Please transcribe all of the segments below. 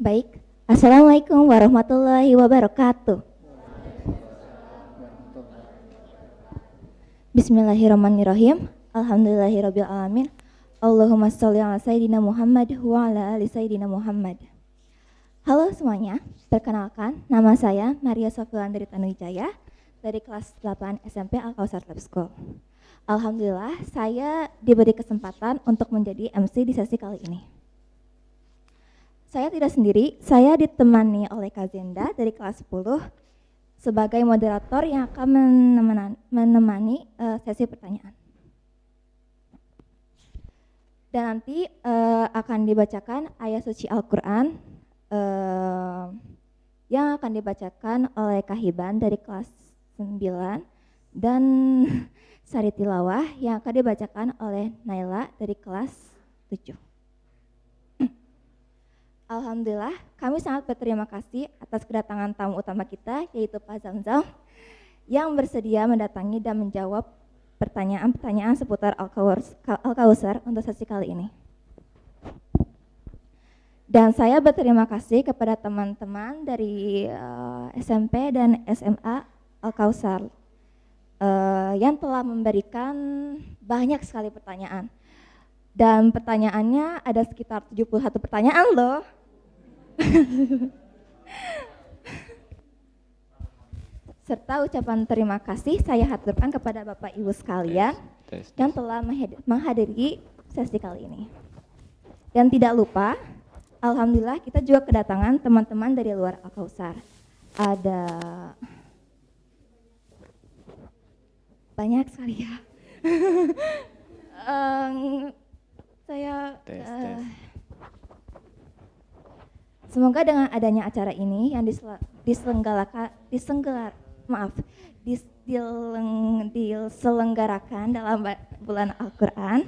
Baik, Assalamualaikum warahmatullahi wabarakatuh. Bismillahirrahmanirrahim. Alhamdulillahirabbil alamin. Allahumma sholli ala sayyidina Muhammad wa ala ali sayyidina Muhammad. Halo semuanya, perkenalkan nama saya Maria Sofilandri Tanuwijaya dari kelas 8 SMP Al-Kausar Lab School. Alhamdulillah saya diberi kesempatan untuk menjadi MC di sesi kali ini. Saya tidak sendiri, saya ditemani oleh Kak Zenda dari kelas 10 sebagai moderator yang akan menemani sesi pertanyaan. Dan nanti akan dibacakan ayat suci Al-Quran yang akan dibacakan oleh Kak Hiban dari kelas 9 dan Sari Tilawah yang akan dibacakan oleh Naila dari kelas 7. Alhamdulillah, kami sangat berterima kasih atas kedatangan tamu utama kita, yaitu Pak Zamzam, yang bersedia mendatangi dan menjawab pertanyaan-pertanyaan seputar Al-Kausar untuk sesi kali ini. Dan saya berterima kasih kepada teman-teman dari SMP dan SMA Al-Kausar yang telah memberikan banyak sekali pertanyaan. Dan pertanyaannya ada sekitar 71 pertanyaan loh. Serta ucapan terima kasih saya haturkan kepada Bapak Ibu sekalian yang telah menghadiri sesi kali ini. Dan tidak lupa, alhamdulillah kita juga kedatangan teman-teman dari luar Al-Kausar. Ada banyak sekali ya. Semoga dengan adanya acara ini yang diselenggarakan dalam bulan Al-Quran,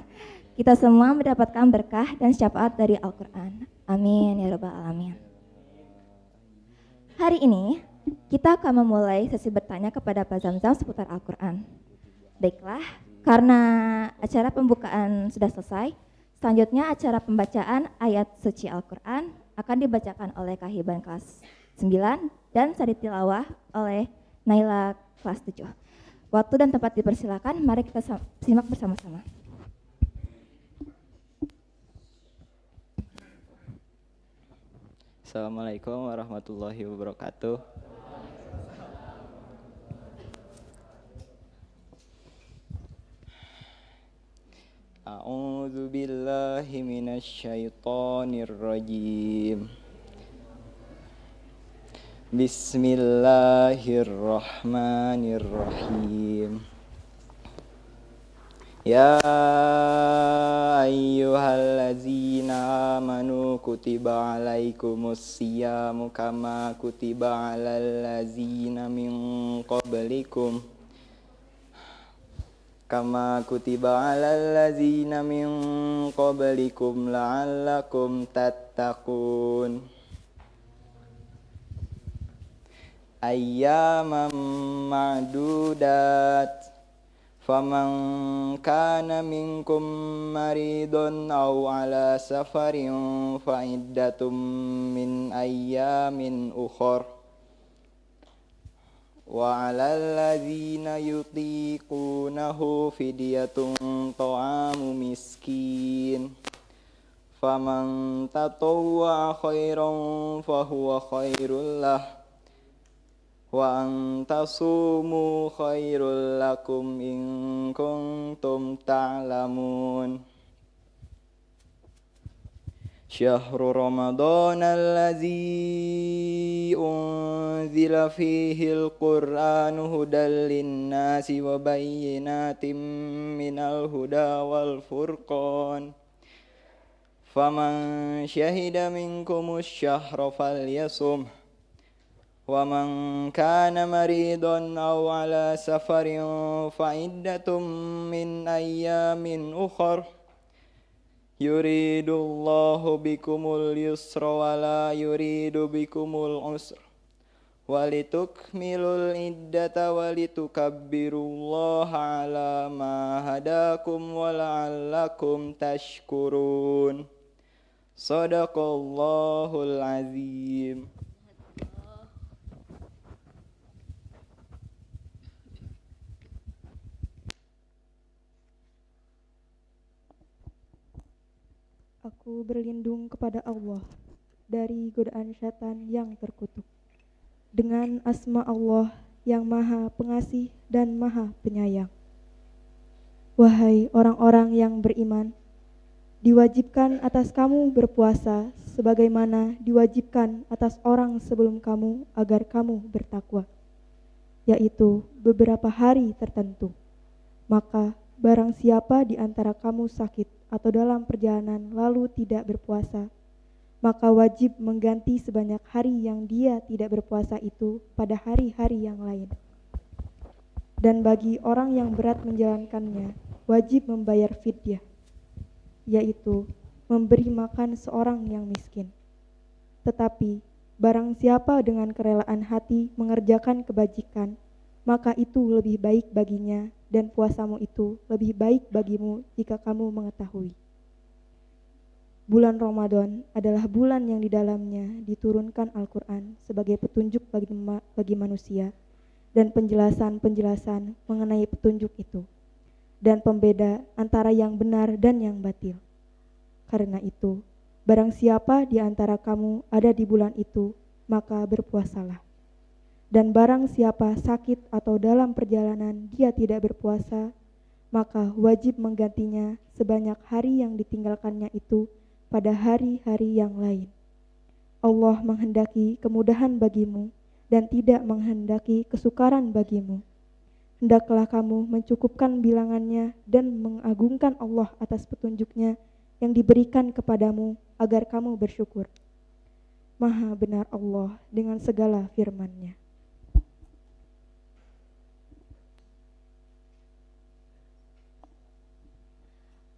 kita semua mendapatkan berkah dan syafaat dari Al-Quran. Amin ya rabbal alamin. Hari ini kita akan memulai sesi bertanya kepada Pak Zamzam seputar Al-Quran. Baiklah, karena acara pembukaan sudah selesai, selanjutnya acara pembacaan ayat suci Al-Quran akan dibacakan oleh Kak Hiban kelas 9 dan Sari Tilawah oleh Naila kelas 7. Waktu dan tempat dipersilakan, mari kita simak bersama-sama. Assalamualaikum warahmatullahi wabarakatuh. A'udzu billahi minasyaitonir rajim. Bismillahirrahmanirrahim. Ya ayyuhallazina amanu kutiba alaikumus siyamu kama kutiba alal ladzina min qablikum la'allakum tattaqun. Ayyaman ma'dudat. Faman kana minkum maridun aw ala safarin fa iddatum min ayyamin ukhra. Wa 'alal ladzina yutiqunahu fidyatun ta'amu miskin. Faman tatawwa'a khairan fahuwa khairul lah. Wa antasumu khairul lakum in kuntum ta'lamun. Syahrul Ramadan allazi unzila fihil Qur'anu hudal linnasi wa bayyinatin minal huda wal furqan. Faman syahida minkumus syahra falyasum. Wa man kana maridun aw ala safarin fa iddatum min ayyamin ukhra. Yuridullahu bikumul yusra wa la yuridu bikumul usra. Walitukmilul iddata walitukabbirullaha ala ma hadakum wa la'allakum tashkurun. Sadaqallahul azim. Aku berlindung kepada Allah dari godaan syaitan yang terkutuk. Dengan asma Allah yang Maha Pengasih dan Maha Penyayang. Wahai orang-orang yang beriman, diwajibkan atas kamu berpuasa sebagaimana diwajibkan atas orang sebelum kamu agar kamu bertakwa, yaitu beberapa hari tertentu. Maka barang siapa di antara kamu sakit atau dalam perjalanan lalu tidak berpuasa, maka wajib mengganti sebanyak hari yang dia tidak berpuasa itu pada hari-hari yang lain. Dan bagi orang yang berat menjalankannya, wajib membayar fidyah, yaitu memberi makan seorang yang miskin. Tetapi barang siapa dengan kerelaan hati mengerjakan kebajikan, maka itu lebih baik baginya, dan puasamu itu lebih baik bagimu jika kamu mengetahui. Bulan Ramadan adalah bulan yang di dalamnya diturunkan Al-Quran sebagai petunjuk bagi manusia dan penjelasan-penjelasan mengenai petunjuk itu, dan pembeda antara yang benar dan yang batil. Karena itu, barang siapa di antara kamu ada di bulan itu, maka berpuasalah. Dan barang siapa sakit atau dalam perjalanan dia tidak berpuasa, maka wajib menggantinya sebanyak hari yang ditinggalkannya itu pada hari-hari yang lain. Allah menghendaki kemudahan bagimu dan tidak menghendaki kesukaran bagimu. Hendaklah kamu mencukupkan bilangannya dan mengagungkan Allah atas petunjuknya yang diberikan kepadamu agar kamu bersyukur. Maha benar Allah dengan segala firman-Nya.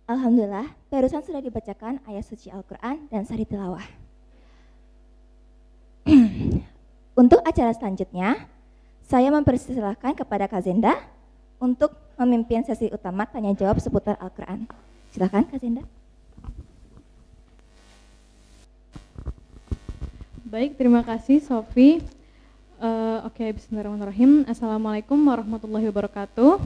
Alhamdulillah, barusan sudah dibacakan ayat suci Al-Quran dan sari tilawah. Untuk acara selanjutnya, saya mempersilahkan kepada Kak Zenda untuk memimpin sesi utama tanya jawab seputar Al-Quran. Silakan Kak Zenda. Baik, terima kasih Sofi. Bismillahirrahmanirrahim. Assalamualaikum warahmatullahi wabarakatuh.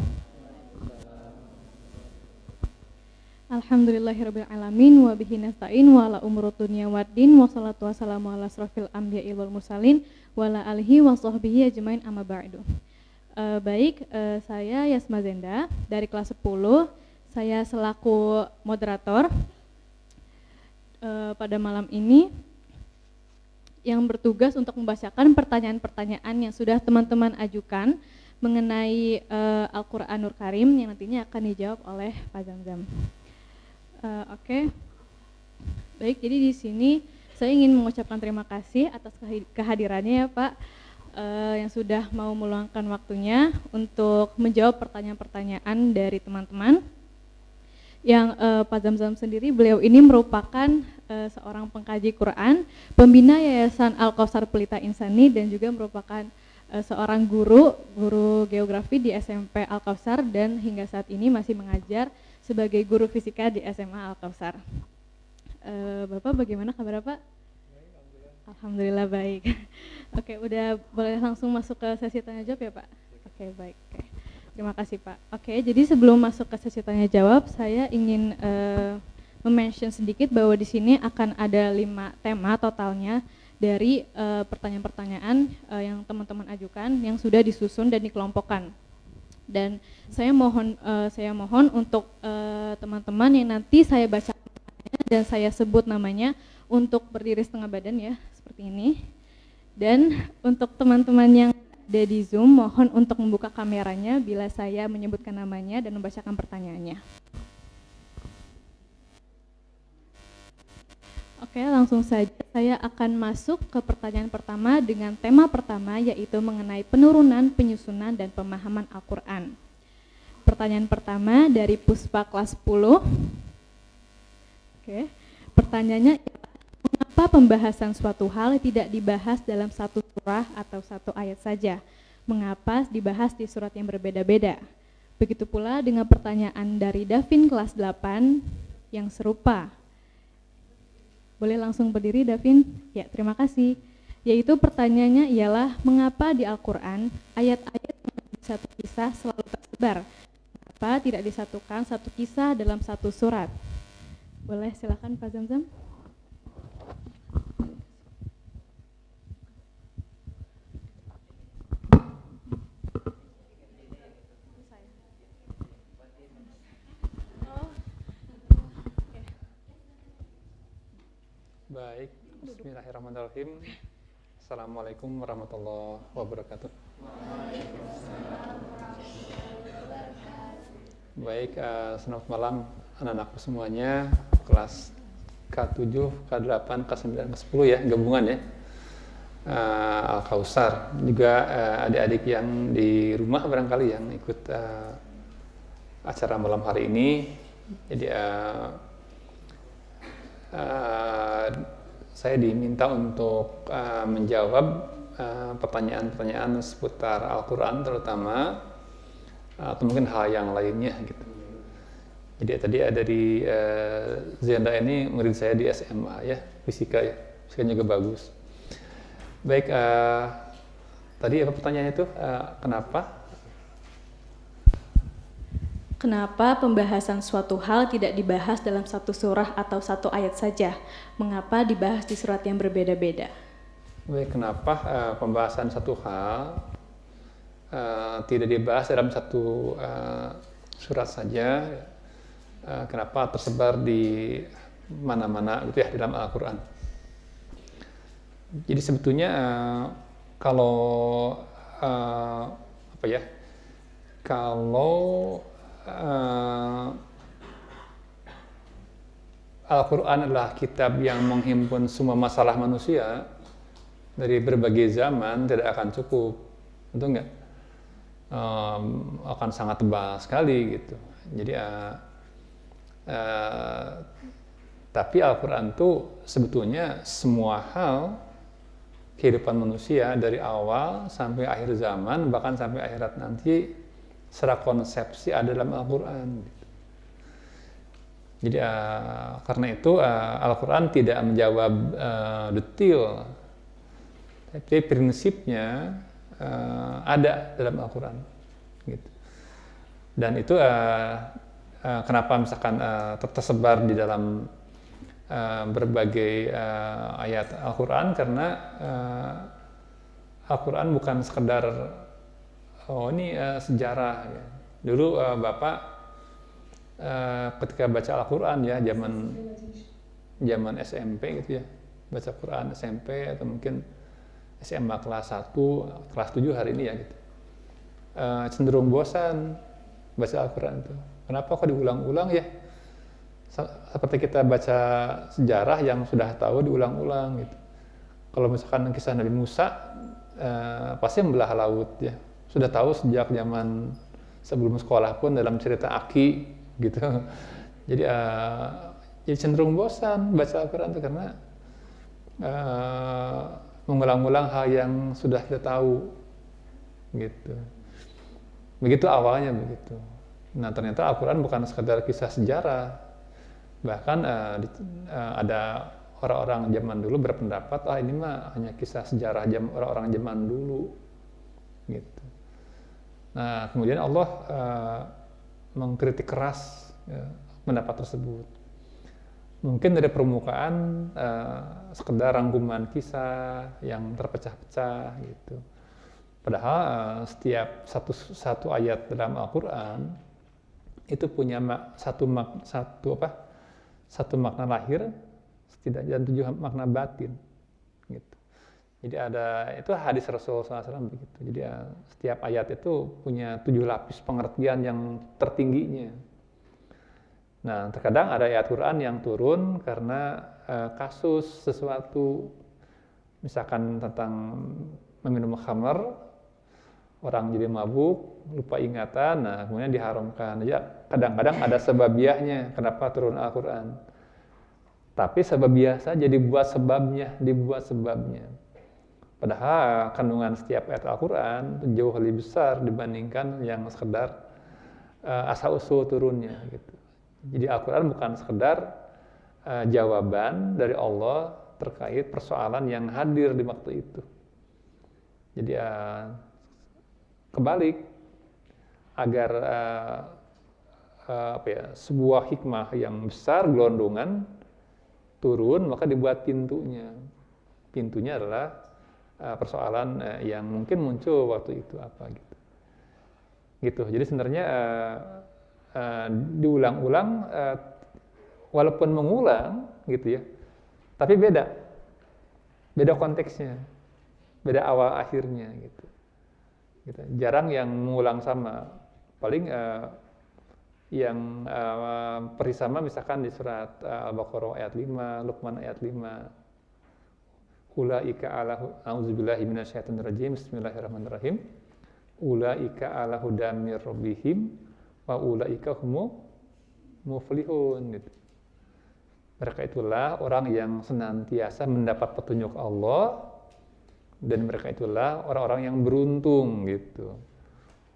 Alhamdulillahirrabbilalamin wa bihi nasta'in wa ala umurud dunya waddin wa salatu wassalamu ala asrofil anbiya'i wal mursalin wa ala alihi wa sahbihi ajmain amma ba'du. Saya Yasma Zenda dari kelas 10. Saya selaku moderator pada malam ini yang bertugas untuk membacakan pertanyaan-pertanyaan yang sudah teman-teman ajukan mengenai Al-Qur'anul Karim yang nantinya akan dijawab oleh Pak Zamzam. Baik, jadi di sini saya ingin mengucapkan terima kasih atas kehadirannya ya Pak, yang sudah mau meluangkan waktunya untuk menjawab pertanyaan-pertanyaan dari teman-teman. Yang Pak Zamzam sendiri, beliau ini merupakan seorang pengkaji Quran, pembina Yayasan Al-Kausar Pelita Insani, dan juga merupakan seorang guru geografi di SMP Al-Kausar, dan hingga saat ini masih mengajar sebagai guru fisika di SMA Al-Kausar. Bapak bagaimana kabar Pak? Alhamdulillah baik. Oke, udah boleh langsung masuk ke sesi tanya jawab ya Pak? Oke, baik. Terima kasih Pak. Oke, jadi sebelum masuk ke sesi tanya jawab, saya ingin mention sedikit bahwa di sini akan ada 5 tema totalnya dari pertanyaan-pertanyaan yang teman-teman ajukan yang sudah disusun dan dikelompokkan. Dan saya mohon untuk teman-teman yang nanti saya baca dan saya sebut namanya untuk berdiri setengah badan ya, seperti ini. Dan untuk teman-teman yang ada di Zoom, mohon untuk membuka kameranya bila saya menyebutkan namanya dan membacakan pertanyaannya. Oke, langsung saja saya akan masuk ke pertanyaan pertama dengan tema pertama, yaitu mengenai penurunan, penyusunan, dan pemahaman Al-Quran. Pertanyaan pertama dari Puspa kelas 10. Oke, pertanyaannya, mengapa pembahasan suatu hal tidak dibahas dalam satu surah atau satu ayat saja? Mengapa dibahas di surat yang berbeda-beda? Begitu pula dengan pertanyaan dari Davin kelas 8 yang serupa. Boleh langsung berdiri, Davin? Ya, terima kasih. Yaitu pertanyaannya ialah, mengapa di Al-Quran ayat-ayat yang satu kisah selalu tersebar? Mengapa tidak disatukan satu kisah dalam satu surat? Boleh, silakan Pak Zamzam. Baik, bismillahirrahmanirrahim. Assalamualaikum warahmatullahi wabarakatuh. Baik, selamat malam anak-anakku semuanya, kelas K7, K8, K9, K10 ya, gabungan ya. Al-Kausar, juga adik-adik yang di rumah barangkali yang ikut acara malam hari ini. Jadi saya diminta untuk menjawab pertanyaan-pertanyaan seputar Al-Quran terutama, atau mungkin hal yang lainnya gitu. Jadi tadi ada dari Zenda ini murid saya di SMA ya, fisika ya, fisikanya juga bagus. Baik, tadi apa pertanyaannya itu, Kenapa pembahasan suatu hal tidak dibahas dalam satu surah atau satu ayat saja? Mengapa dibahas di surat yang berbeda-beda? Baik, kenapa pembahasan satu hal tidak dibahas dalam satu surat saja? Kenapa tersebar di mana-mana gitu ya dalam Al-Quran? Jadi sebetulnya kalau Al-Quran adalah kitab yang menghimpun semua masalah manusia dari berbagai zaman, tidak akan cukup, betul nggak? Akan sangat tebal sekali gitu. Jadi tapi Al-Quran itu sebetulnya semua hal kehidupan manusia dari awal sampai akhir zaman, bahkan sampai akhirat nanti, secara konsepsi ada dalam Al-Quran. Jadi karena itu Al-Quran tidak menjawab detail, tapi prinsipnya ada dalam Al-Quran. Gitu. Dan itu kenapa misalkan tersebar di dalam berbagai ayat Al-Quran, karena Al-Quran bukan sekedar ini sejarah ya. Dulu Bapak ketika baca Al-Quran ya, zaman SMP gitu ya, baca Quran SMP atau mungkin SMA kelas 1, kelas 7 hari ini ya gitu, cenderung bosan baca Al-Quran itu. Kenapa kok diulang-ulang ya? Seperti kita baca sejarah yang sudah tahu diulang-ulang gitu. Kalau misalkan kisah Nabi Musa, pasti membelah laut ya. Sudah tahu sejak zaman sebelum sekolah pun dalam cerita Aki gitu. Jadi cenderung bosan baca Al-Quran itu karena mengulang-ulang hal yang sudah kita tahu gitu. Begitu awalnya begitu. Nah ternyata Al-Quran bukan sekedar kisah sejarah. Bahkan ada orang-orang zaman dulu berpendapat, ini mah hanya kisah sejarah orang-orang zaman dulu gitu. Nah, kemudian Allah mengkritik keras pendapat tersebut. Mungkin dari permukaan sekedar rangkuman kisah yang terpecah-pecah gitu. Padahal setiap satu ayat dalam Al-Quran itu punya satu makna lahir, setidaknya 7 makna batin. Gitu. Jadi itu hadis Rasulullah SAW begitu. Jadi setiap ayat itu punya 7 lapis pengertian yang tertingginya. Nah, terkadang ada ayat Quran yang turun karena kasus sesuatu, misalkan tentang meminum khamar, orang jadi mabuk, lupa ingatan, nah kemudian diharamkan. Ya, kadang-kadang ada sebabiahnya kenapa turun Al-Quran. Tapi sebabiah saja dibuat sebabnya. Padahal kandungan setiap ayat Al-Quran jauh lebih besar dibandingkan yang sekedar asal-usul turunnya gitu. Jadi Al-Quran bukan sekedar jawaban dari Allah terkait persoalan yang hadir di waktu itu. Jadi kebalik, agar sebuah hikmah yang besar gelondongan turun, maka dibuat pintunya. Pintunya adalah persoalan yang mungkin muncul waktu itu apa gitu. Gitu. Jadi sebenarnya diulang-ulang, walaupun mengulang gitu ya, tapi beda konteksnya, beda awal akhirnya gitu. Jarang yang mengulang sama. Paling yang persis sama misalkan di surat Al-Baqarah ayat 5, Luqman ayat 5. Ulaika ala a'udzubillahi minasyaitonir rajim. Bismillahirrahmanirrahim. Ulaika ala hudam mir rabbihim wa ulaika humul muflihun gitu. Mereka itulah orang yang senantiasa mendapat petunjuk Allah, dan mereka itulah orang-orang yang beruntung gitu.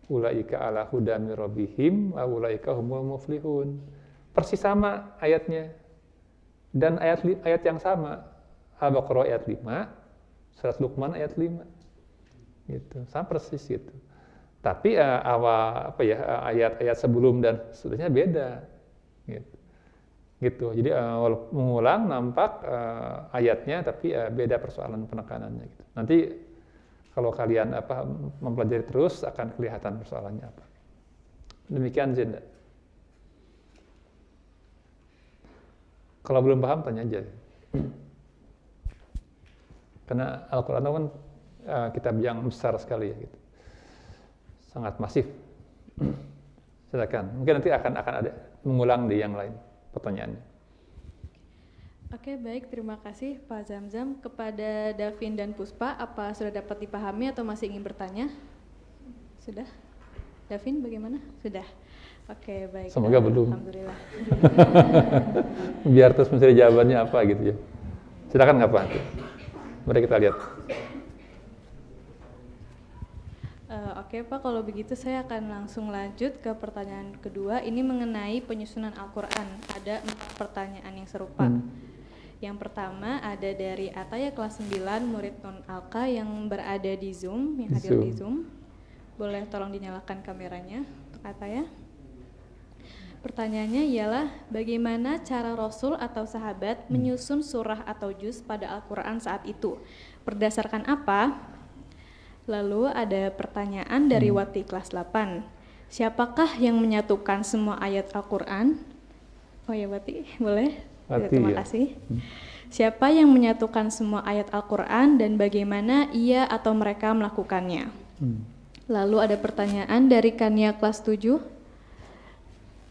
Ulaika ala hudam mir rabbihim wa ulaika humul muflihun. Persis sama ayatnya. Dan ayat yang sama. Al-Baqarah ayat 5, surat Luqman ayat 5. Gitu. Sama persis gitu. Tapi ayat-ayat sebelum dan seterusnya beda. Gitu. Jadi mengulang nampak ayatnya, tapi beda persoalan penekanannya gitu. Nanti kalau kalian mempelajari terus akan kelihatan persoalannya apa. Demikian Zinda. Kalau belum paham tanya aja. Karena Al-Quran itu kan kitab yang besar sekali ya gitu. Sangat masif. Silakan. Mungkin nanti akan ada mengulang di yang lain pertanyaannya. Oke, baik, terima kasih Pak Zamzam. Kepada Davin dan Puspa, apa sudah dapat dipahami atau masih ingin bertanya? Sudah? Davin bagaimana? Sudah. Oke, baik. Semoga belum. Alhamdulillah. Biar terus mencari jawabannya apa gitu ya. Silakan nggak Pak? Mari kita lihat. Oke Pak, kalau begitu saya akan langsung lanjut ke pertanyaan kedua. Ini mengenai penyusunan Al-Quran. Ada 4 pertanyaan yang serupa. Yang pertama ada dari Ataya kelas 9, murid non-Alka yang berada di Zoom, yang hadir di Zoom. Boleh tolong dinyalakan kameranya untuk Ataya. Pertanyaannya ialah, bagaimana cara Rasul atau sahabat menyusun surah atau juz pada Al-Quran saat itu? Berdasarkan apa? Lalu ada pertanyaan dari Wati kelas 8. Siapakah yang menyatukan semua ayat Al-Quran? Oh ya Wati, boleh? Wati, terima kasih. Siapa yang menyatukan semua ayat Al-Quran dan bagaimana ia atau mereka melakukannya? Lalu ada pertanyaan dari Kania kelas 7.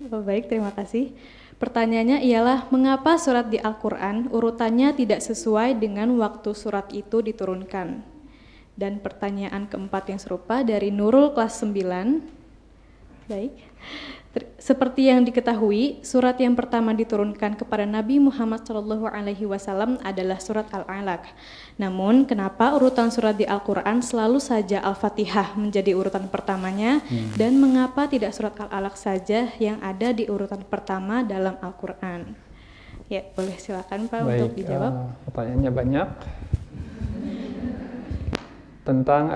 Oh, baik, terima kasih. Pertanyaannya ialah, mengapa surat di Al-Quran urutannya tidak sesuai dengan waktu surat itu diturunkan? Dan pertanyaan keempat yang serupa dari Nurul kelas 9. Baik. Seperti yang diketahui, surat yang pertama diturunkan kepada Nabi Muhammad SAW adalah surat Al-Alaq. Namun, kenapa urutan surat di Al-Quran selalu saja Al-Fatihah menjadi urutan pertamanya, dan mengapa tidak surat Al-Alaq saja yang ada di urutan pertama dalam Al-Quran? Ya, boleh silakan Pak untuk dijawab. Pertanyaannya banyak. Tentang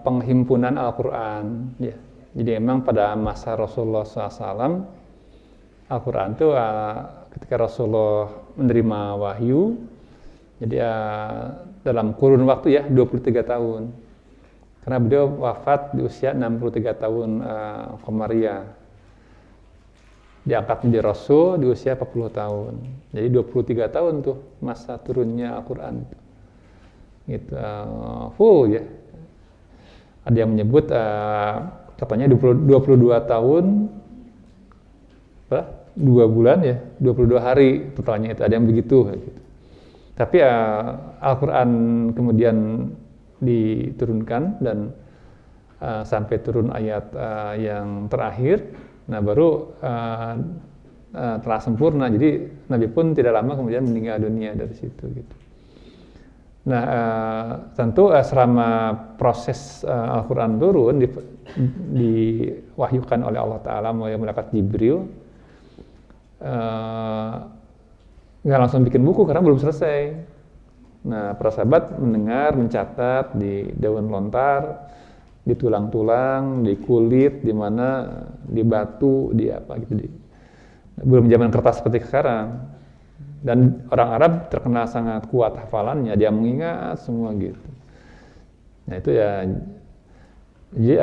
penghimpunan Al-Quran, ya. Jadi memang pada masa Rasulullah SAW, Al-Quran itu ketika Rasulullah menerima wahyu, jadi dalam kurun waktu ya 23 tahun. Karena beliau wafat di usia 63 tahun Komariah. Diangkat menjadi Rasul di usia 40 tahun. Jadi 23 tahun tuh masa turunnya Al-Quran. Gitu, full ya. Ada yang menyebut katanya 22 tahun, 2 bulan ya, 22 hari totalnya itu, ada yang begitu. Gitu. Tapi Al-Quran kemudian diturunkan dan sampai turun ayat yang terakhir, nah baru telah sempurna. Jadi Nabi pun tidak lama kemudian meninggal dunia dari situ. Gitu. Nah, tentu selama proses Al-Quran turun diwahyukan oleh Allah Ta'ala melalui malaikat Jibril, nggak langsung bikin buku karena belum selesai. Nah, para sahabat mendengar, mencatat di daun lontar, di tulang-tulang, di kulit, di mana, di batu, di apa gitu. Belum zaman kertas seperti sekarang. Dan orang Arab terkenal sangat kuat hafalannya, dia mengingat semua gitu. Nah itu ya, jadi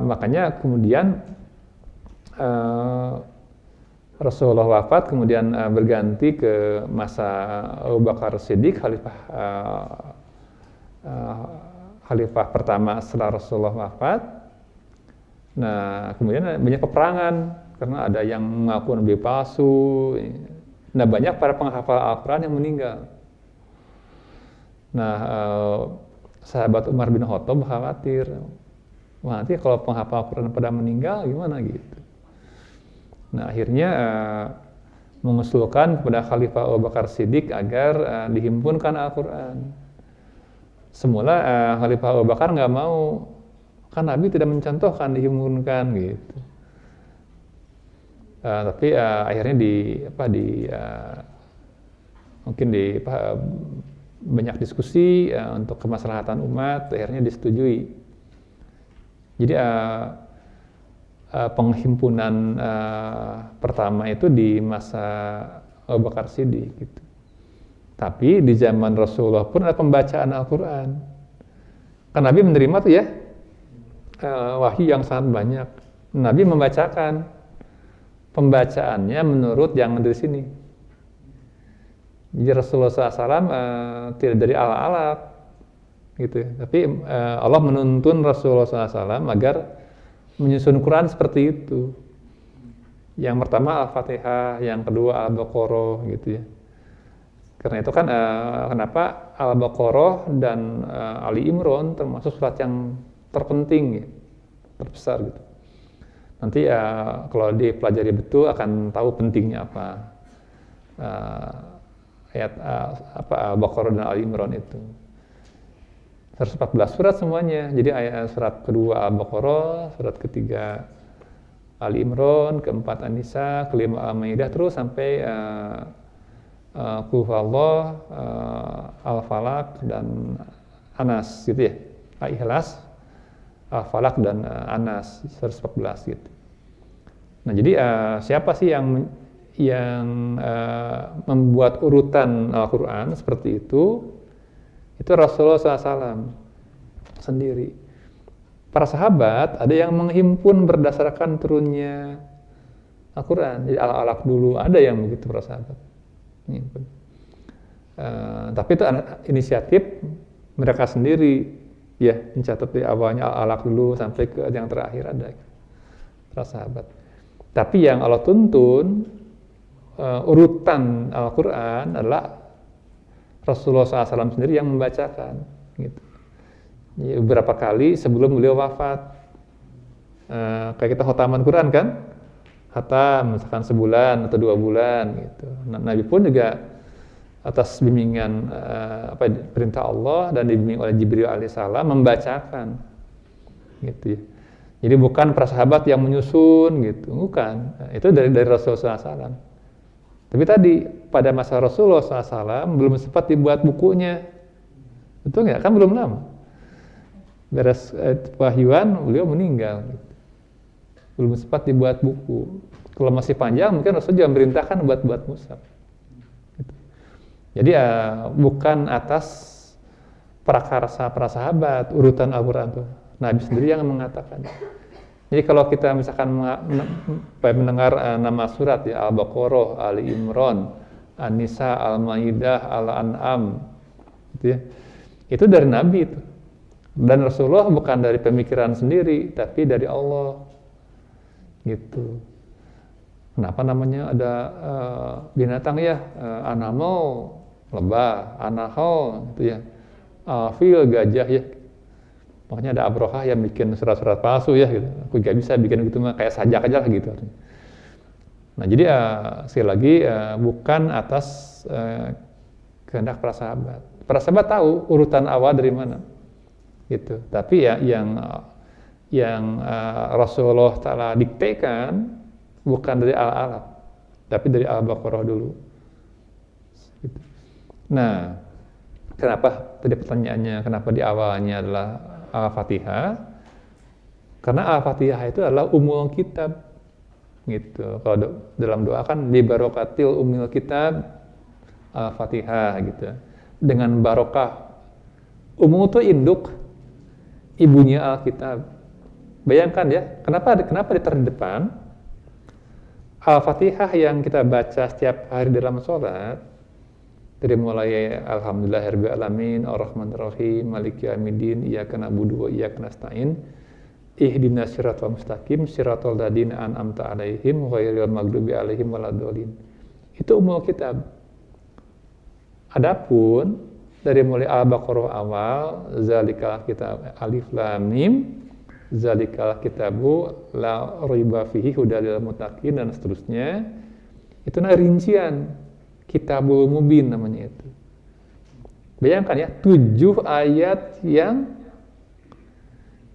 makanya kemudian Rasulullah wafat, kemudian berganti ke masa Abu Bakar Siddiq, khalifah pertama setelah Rasulullah wafat. Nah kemudian banyak peperangan karena ada yang mengaku nabi palsu. Nah banyak para penghafal Al-Quran yang meninggal. Nah sahabat Umar bin Khattab khawatir, wah nanti kalau penghafal Al-Quran pada meninggal gimana gitu. Nah akhirnya mengusulkan kepada Khalifah Abu Bakar Siddiq agar dihimpunkan Al-Quran. Semula Khalifah Abu Bakar nggak mau, kan Nabi tidak mencontohkan dihimpunkan gitu. Tapi akhirnya banyak diskusi untuk kemaslahatan umat, akhirnya disetujui. Jadi penghimpunan pertama itu di masa Abu Bakar Siddiq gitu. Tapi di zaman Rasulullah pun ada pembacaan Al-Quran. Kan Nabi menerima tuh ya wahyu yang sangat banyak. Nabi membacakan. Pembacaannya menurut yang dari sini. Jadi Rasulullah SAW tidak dari alat-alat gitu. Tapi Allah menuntun Rasulullah SAW agar menyusun Quran seperti itu. Yang pertama Al-Fatihah, yang kedua Al-Baqarah gitu ya. Karena itu kan kenapa Al-Baqarah dan Ali Imran termasuk surat yang terpenting ya, terbesar gitu. Nanti kalau dipelajari betul akan tahu pentingnya apa ayat Al-Baqarah dan Ali Imran itu. 114 surat semuanya. Jadi surat kedua Al-Baqarah, surat ketiga Ali Imran, keempat An-Nisa, kelima Al-Maidah, terus sampai Qul huwallah, Al-Falaq dan Anas gitu ya. Al-Ikhlas, Al-Falaq dan Anas 114 gitu. Nah jadi siapa sih yang membuat urutan Al-Quran seperti itu? Itu Rasulullah SAW sendiri. Para sahabat ada yang menghimpun berdasarkan turunnya Al-Quran. Jadi Al-Alaq dulu ada yang begitu para sahabat. Tapi itu inisiatif mereka sendiri. Ya, mencatat di awalnya Al-Alaq dulu sampai ke yang terakhir ada para sahabat. Tapi yang Allah tuntun urutan Al-Quran adalah Rasulullah SAW sendiri yang membacakan. Gitu. Ya, beberapa kali sebelum beliau wafat, kayak kita khotaman Quran kan, khatam misalkan sebulan atau 2 bulan gitu. Nabi pun juga atas bimbingan perintah Allah dan dibimbing oleh Jibril alaihissalam membacakan gitu ya. Jadi bukan para sahabat yang menyusun gitu, bukan. Itu dari Rasulullah SAW. Tapi tadi pada masa Rasulullah SAW belum sempat dibuat bukunya, betul nggak? Kan belum lama. Beres wahyuan beliau meninggal, gitu. Belum sempat dibuat buku. Kalau masih panjang mungkin Rasul juga memerintahkan buat mushaf. Jadi bukan atas prakarsa para sahabat urutan Al-Quran itu. Nabi sendiri yang mengatakan. Jadi kalau kita misalkan mendengar nama surat ya Al-Baqarah, Ali Imran, An-Nisa, Al-Maidah, Al-An'am, gitu ya. Itu dari Nabi itu. Dan Rasulullah bukan dari pemikiran sendiri, tapi dari Allah. Gitu. Kenapa namanya ada binatang ya? Animal, lebah, anahal gitu ya. Fil, gajah ya. Makanya ada Abrohah yang bikin surat-surat palsu ya gitu. Aku gak bisa bikin gitu mah kayak sajak aja lah gitu. Nah jadi sekali lagi bukan atas kehendak para sahabat. Para sahabat tahu urutan awal dari mana. Gitu. Tapi ya yang Rasulullah Ta'ala diktekan bukan dari Al-Alaq, tapi dari Al-Baqarah dulu. Nah, kenapa tadi pertanyaannya, kenapa di awalnya adalah Al-Fatihah? Karena Al-Fatihah itu adalah umul kitab, gitu. Kalau dalam doa kan bi barokatil umul kitab Al-Fatihah, gitu. Dengan barokah, umul itu induk, ibunya Alkitab. Bayangkan ya, kenapa ditaruh di depan? Al-Fatihah yang kita baca setiap hari dalam sholat, dari mulai Alhamdulillahirabbil alamin, Ar-Rahmanir-Rahim, Maliki yaumiddin, Iyyaka na'budu wa iyyaka nasta'in, Ihdinas siratal mustaqim, siratal ladzina an'amta 'alaihim, ghairil maghdubi 'alaihim waladdallin. Itu umul kitab. Adapun dari mulai Al-Baqarah awal, zalikal kitab alif lam mim, zalikal kitabu la raiba fihi hudal lil muttaqin, dan seterusnya. Itu rincian Kitabul Mubin namanya itu. Bayangkan ya, 7 ayat yang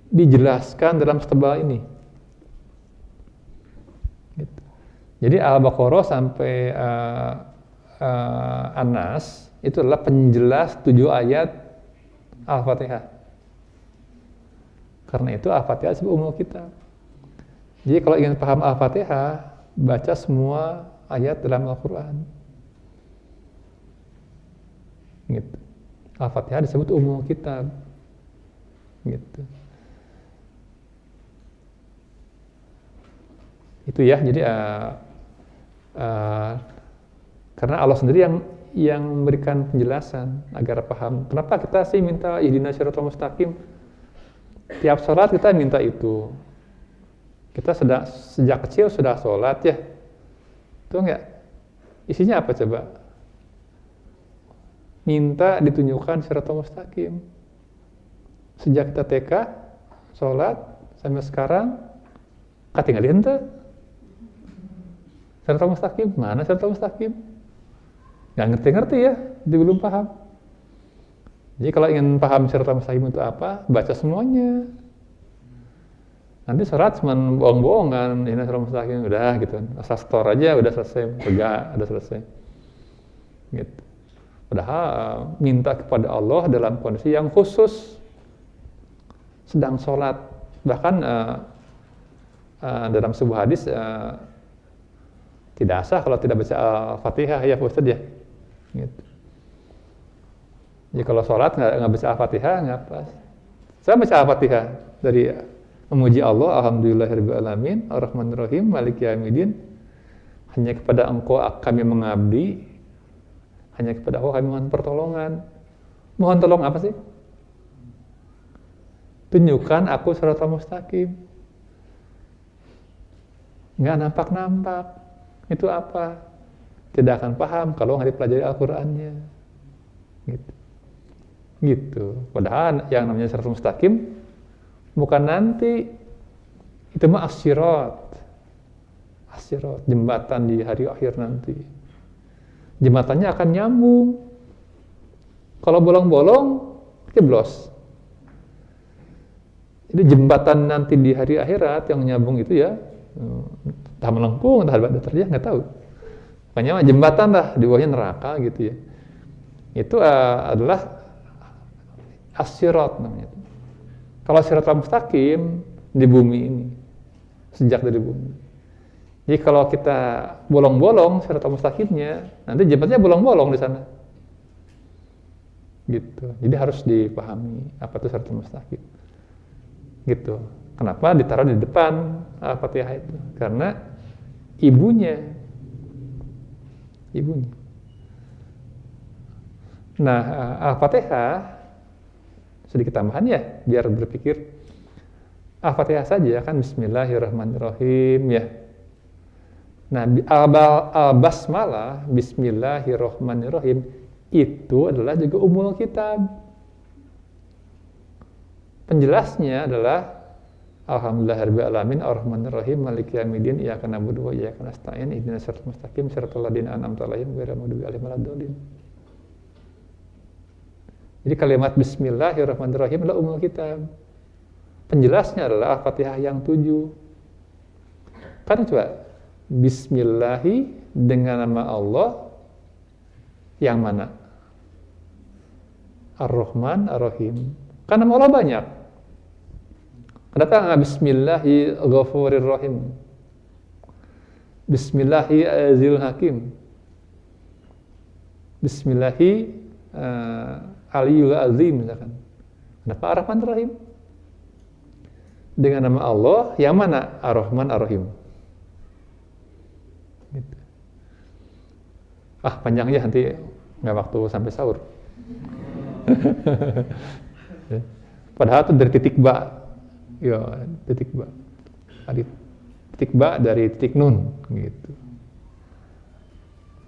dijelaskan dalam setebal ini. Gitu. Jadi Al-Baqarah sampai An-Nas itu adalah penjelas 7 ayat Al-Fatihah. Karena itu Al-Fatihah disebut umul kitab. Jadi kalau ingin paham Al-Fatihah, baca semua ayat dalam Al-Quran. Gitu. Al-Fatihah disebut umul kitab. Gitu. Itu ya, jadi karena Allah sendiri yang memberikan penjelasan agar paham. Kenapa kita sih minta ihdinas siratal mustaqim? Tiap sholat kita minta itu. Kita sejak kecil sudah sholat ya. Itu enggak? Isinya apa coba? Minta ditunjukkan siratal mustaqim. Sejak kita TK, sholat, sampai sekarang, ketinggalin tuh. Siratal mustaqim, mana siratal mustaqim? Nggak ngerti-ngerti ya, dia belum paham. Jadi kalau ingin paham siratal mustaqim itu apa, baca semuanya. Nanti sholat cuma bohong-bohongan, ini siratal mustaqim, udah gitu. Asal store aja, udah selesai, udah selesai. Gitu. Padahal minta kepada Allah dalam kondisi yang khusus, sedang sholat. Bahkan dalam sebuah hadis, tidak sah kalau tidak baca Al-Fatihah ya Pak Ustadz ya. Gitu. Jadi kalau sholat nggak baca Al-Fatihah nggak pas. Saya baca Al-Fatihah dari memuji Allah, Alhamdulillahirabbil alamin, Ar-Rahmanir-Rahim, Maliki yaumiddin. Hanya kepada Engkau kami mengabdi, hanya kepada Allah kami mohon pertolongan. Mohon tolong apa sih? Tunjukkan aku siratal mustaqim. Nggak nampak-nampak. Itu apa? Tidak akan paham kalau nggak dipelajari Al-Qur'annya. Gitu. Padahal yang namanya siratal mustaqim bukan nanti, itu mah as-sirat, jembatan di hari akhir nanti. Jembatannya akan nyambung. Kalau bolong-bolong, jeblos. Jadi jembatan nanti di hari akhirat yang nyambung itu ya, entah melengkung, entah datar ya, nggak tahu. Pokoknya jembatan lah, di bawahnya neraka gitu ya. Itu adalah as-sirat namanya. Kalau siratal mustaqim di bumi ini, sejak dari bumi. Jadi kalau kita bolong-bolong siratal mustaqimnya, nanti jembatannya bolong-bolong di sana. Gitu. Jadi harus dipahami apa itu siratal mustaqim. Gitu. Kenapa ditaruh di depan Al-Fatihah itu? Karena ibunya. Nah, Al-Fatihah sedikit tambahan ya, biar berpikir. Al-Fatihah saja kan Bismillahirrahmanirrahim ya. Nah, Al-Basmalah, Bismillahirrahmanirrahim, itu adalah juga umul kitab. Penjelasnya adalah Alhamdulillahirabbil alamin, Ar-Rahmanir-Rahim, Maliki yaumiddin, Iyyaka na'budu wa iyyaka nasta'in, Ihdinas siratal mustaqim, siratal ladzina an'amta 'alaihim, ghairil maghdubi 'alaihim waladdallin. Jadi kalimat Bismillahirrahmanirrahim adalah umul kitab. Penjelasnya adalah Al-Fatihah yang 7. Kan coba, Bismillahi dengan nama Allah yang mana? Ar-Rahman, Ar-Rahim. Kan nama Allah banyak. Kenapa nggak Bismillahirrahmanirrahim? Bismillahirrahmanirrahim Hakim. Aliyul Azim misalkan. Kenapa Ar-Rahman Ar-Rahim? Dengan nama Allah yang mana? Ar-Rahman Ar-Rahim. Gitu. Panjang ya, nanti nggak waktu sampai sahur. Padahal itu dari titik ba, ya titik ba, titik ba dari titik nun, gitu.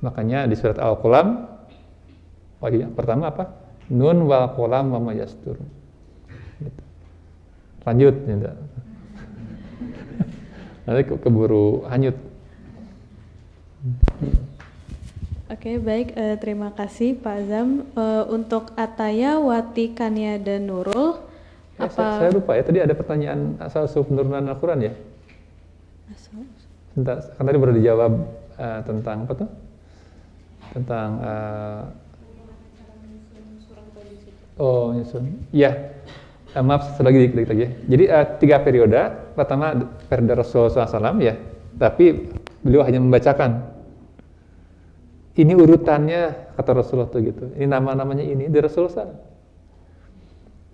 Makanya di surat Al-Qalam, yang pertama apa? Nun wal qalam wa ma yastur. Gitu. Lanjut, ya. Nanti keburu hanyut. Oke, baik. Terima kasih Pak Azam. Untuk Ataya, Wati, Kania, dan Nurul, saya lupa ya, tadi ada pertanyaan asal-usul penurunan Al-Quran ya? Kan tadi baru dijawab tentang apa tuh? Tentang nyusun. Ya, maaf, lagi ya. Jadi 3 periode. Pertama periode Rasulullah SAW ya, tapi beliau hanya membacakan. Ini urutannya, kata Rasulullah tuh gitu. Ini nama-namanya ini dari Rasulullah.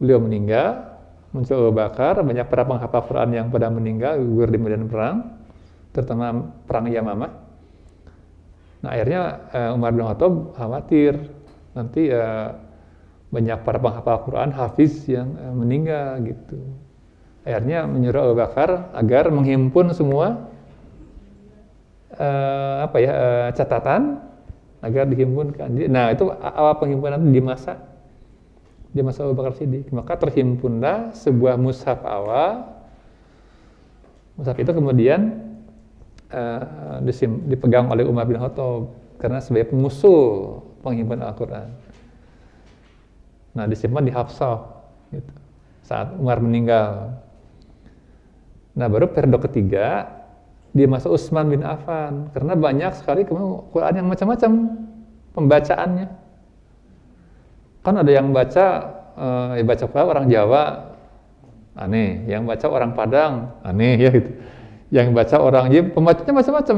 Beliau meninggal, muncul Abu Bakar, banyak para penghafal Quran yang pada meninggal gugur di medan perang, terutama perang Yamamah. Nah akhirnya Umar bin Khattab khawatir nanti banyak para penghafal Quran, hafiz yang meninggal gitu. Akhirnya menyuruh Abu Bakar agar menghimpun semua catatan agar dihimpunkan. Nah itu awal penghimpunan di masa Abu Bakar Siddiq. Maka terhimpunlah sebuah mushaf awal. Mushaf itu kemudian dipegang oleh Umar bin Khattab karena sebagai pengusul penghimpunan Al-Quran. Nah disimpan di Hafsah gitu, saat Umar meninggal. Nah baru periode ketiga di masa Utsman bin Affan, karena banyak sekali Quran yang macam-macam pembacaannya. Kan ada yang baca Quran orang Jawa aneh, yang baca orang Padang aneh ya gitu. Yang baca orang pembacanya macam-macam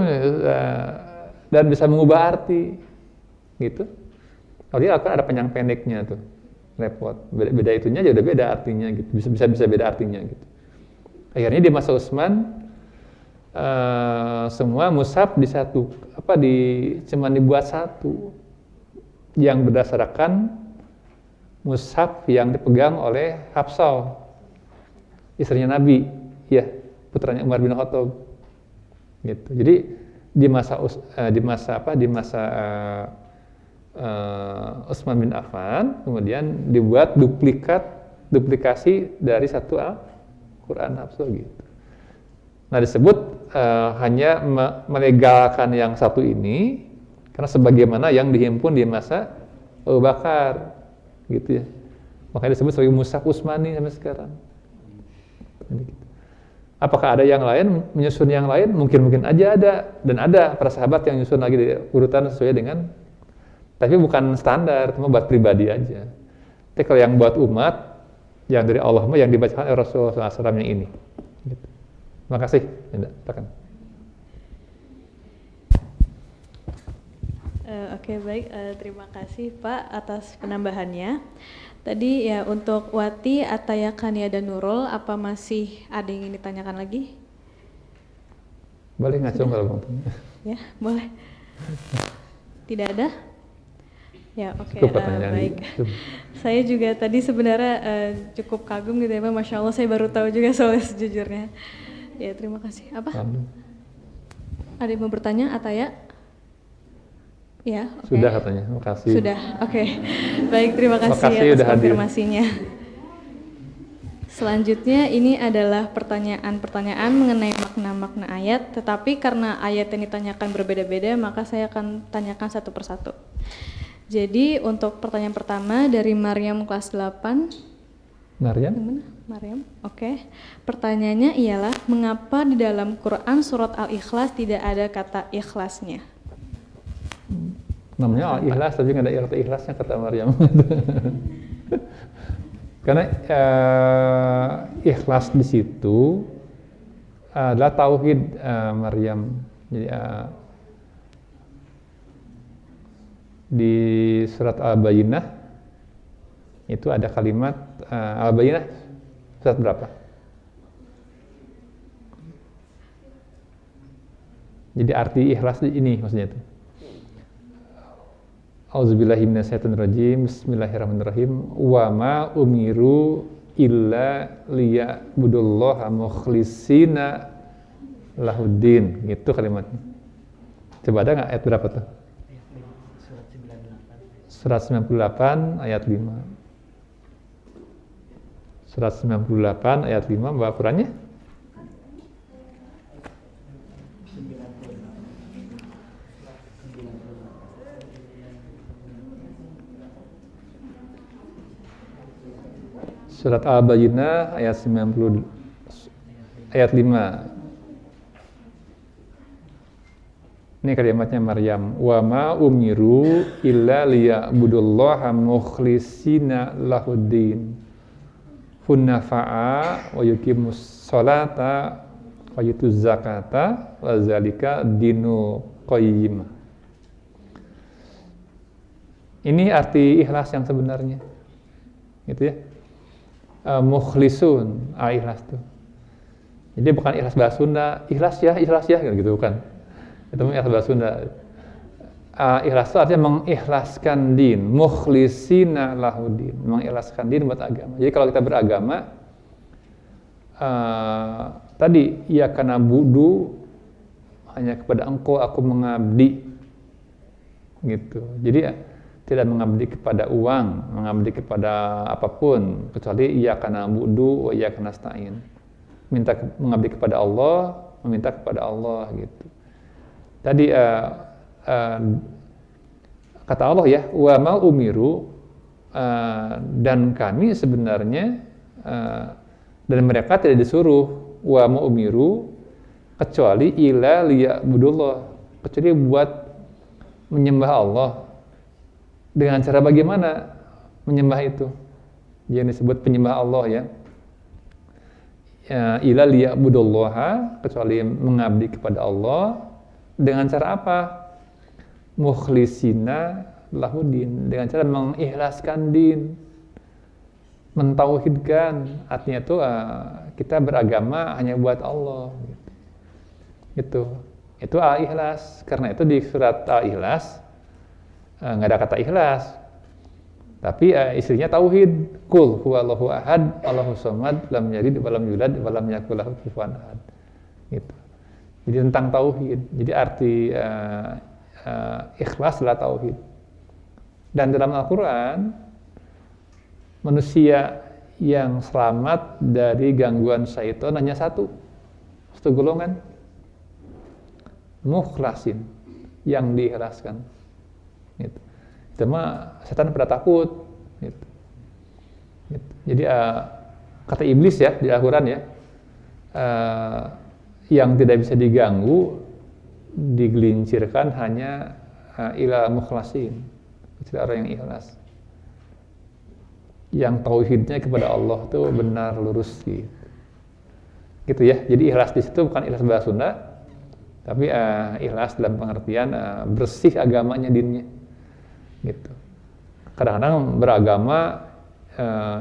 dan bisa mengubah arti gitu. Kalau dia akan ada panjang pendeknya tuh, repot. Beda itunya aja udah beda artinya gitu. Bisa beda artinya gitu. Akhirnya di masa Utsman semua mushaf cuman dibuat satu yang berdasarkan mushaf yang dipegang oleh Hafsah, istrinya Nabi, ya putranya Umar bin Khattab, gitu. Jadi di masa Utsman bin Affan kemudian dibuat duplikasi dari satu Al-Quran Hafsah gitu. Nah disebut hanya melegalkan yang satu ini karena sebagaimana yang dihimpun di masa Abu Bakar gitu ya, makanya disebut sebagai mushaf Utsmani sampai sekarang. Jadi, gitu. Apakah ada yang lain menyusun yang lain? Mungkin aja ada, dan ada para sahabat yang menyusun lagi urutan sesuai dengan, tapi bukan standar, cuma buat pribadi aja. Tapi kalau yang buat umat yang dari Allah yang dibacakan oleh Rasulullah SAW yang ini gitu. Terima kasih. Oke, baik. Terima kasih Pak atas penambahannya. Tadi ya untuk Wati, Ataya, Kania, dan Nurul, apa masih ada yang ingin ditanyakan lagi? Boleh ngacung kalau Bang. Ya, boleh. Tidak ada? Ya, oke. Baik. Saya juga tadi sebenarnya cukup kagum gitu ya Pak. Masya Allah, saya baru tahu juga soalnya sejujurnya. Ya, terima kasih. Apa? Ada yang mau bertanya, Ataya? Ya, okay. Sudah katanya, makasih. Sudah, oke. Baik, terima kasih atas konfirmasinya. Selanjutnya ini adalah pertanyaan-pertanyaan mengenai makna-makna ayat, tetapi karena ayat yang ditanyakan berbeda-beda, maka saya akan tanyakan satu persatu. Jadi untuk pertanyaan pertama dari Maryam kelas 8. Maryam? Maryam, oke. Pertanyaannya ialah, mengapa di dalam Quran surat Al-Ikhlas tidak ada kata ikhlasnya? Namanya Al-Ikhlas tapi nggak ada kata ikhlasnya, kata Maryam. Karena ikhlas di situ adalah tauhid, Maryam. Jadi di surat Al-Bayyinah itu ada kalimat Al-Bayyinah surat berapa? Jadi arti ikhlas ini maksudnya itu. Auzubillahi minasyaitonirrajim. Bismillahirrahmanirrahim. Wa ma umiru illa liya'budullaha mukhlishina lahuddin. Gitu kalimatnya. Coba ada nggak ayat berapa tuh? Surat 98 ayat 5. Surat 98 ayat 5, bawa Qurannya? Surat Al-Bayyinah ayat 90 ayat 5. Ini kalimatnya Maryam. Wa ma umiru illa liya'budullaha mukhlishina lahuddin. Hunafa'a wa yuqimus sholata wa yutuz zakata wa zalika dinu qayyim. Ini arti ikhlas yang sebenarnya. Gitu ya. Mukhlisun, ikhlas tuh. Jadi bukan ikhlas bahasa Sunda, ikhlas ya gitu kan. Itu ikhlas bahasa Sunda. Ikhlas itu artinya mengikhlaskan din, mukhlisina lahudin, mengikhlaskan din buat agama. Jadi kalau kita beragama, tadi ya karena budu hanya kepada Engkau aku mengabdi, gitu. Jadi tidak mengabdi kepada uang, mengabdi kepada apapun kecuali iyyaka na'budu wa iyyaka nasta'in. Mengabdi kepada Allah, meminta kepada Allah gitu. Tadi kata Allah ya, wa ma umiru, dan kami sebenarnya dan mereka tidak disuruh wa ma umiru kecuali ila liya'budullah, kecuali buat menyembah Allah. Dengan cara bagaimana menyembah itu? Yang disebut penyembah Allah ya. Ila liya'budullaha, kecuali mengabdi kepada Allah. Dengan cara apa? Mukhlisina lahudin, dengan cara mengikhlaskan din, mentauhidkan. Artinya itu kita beragama hanya buat Allah. Gitu. Itu al-ikhlas. Karena itu di surat al-ikhlas nggak ada kata ikhlas, tapi istrinya tauhid. Qul huwallahu ahad, Allahu samad, lam yalid wa lam yulad wa lam yakul lahu kufuwan ahad. Gitu. Jadi tentang tauhid. Jadi arti ikhlas adalah tauhid. Dan dalam Al-Quran, manusia yang selamat dari gangguan syaitan hanya satu golongan, mukhlasin, yang diikhlaskan. Gitu. Itu mah setan pada takut. Gitu. Gitu. Jadi kata iblis ya di Al-Quran ya, yang tidak bisa diganggu, digelincirkan hanya ila mukhlasin, kecuali orang yang ikhlas, yang tauhidnya kepada Allah tuh benar lurus gitu. Gitu ya. Jadi ikhlas di situ bukan ikhlas bahasa Sunda, tapi ikhlas dalam pengertian bersih agamanya, dinnya. Gitu. Kadang-kadang beragama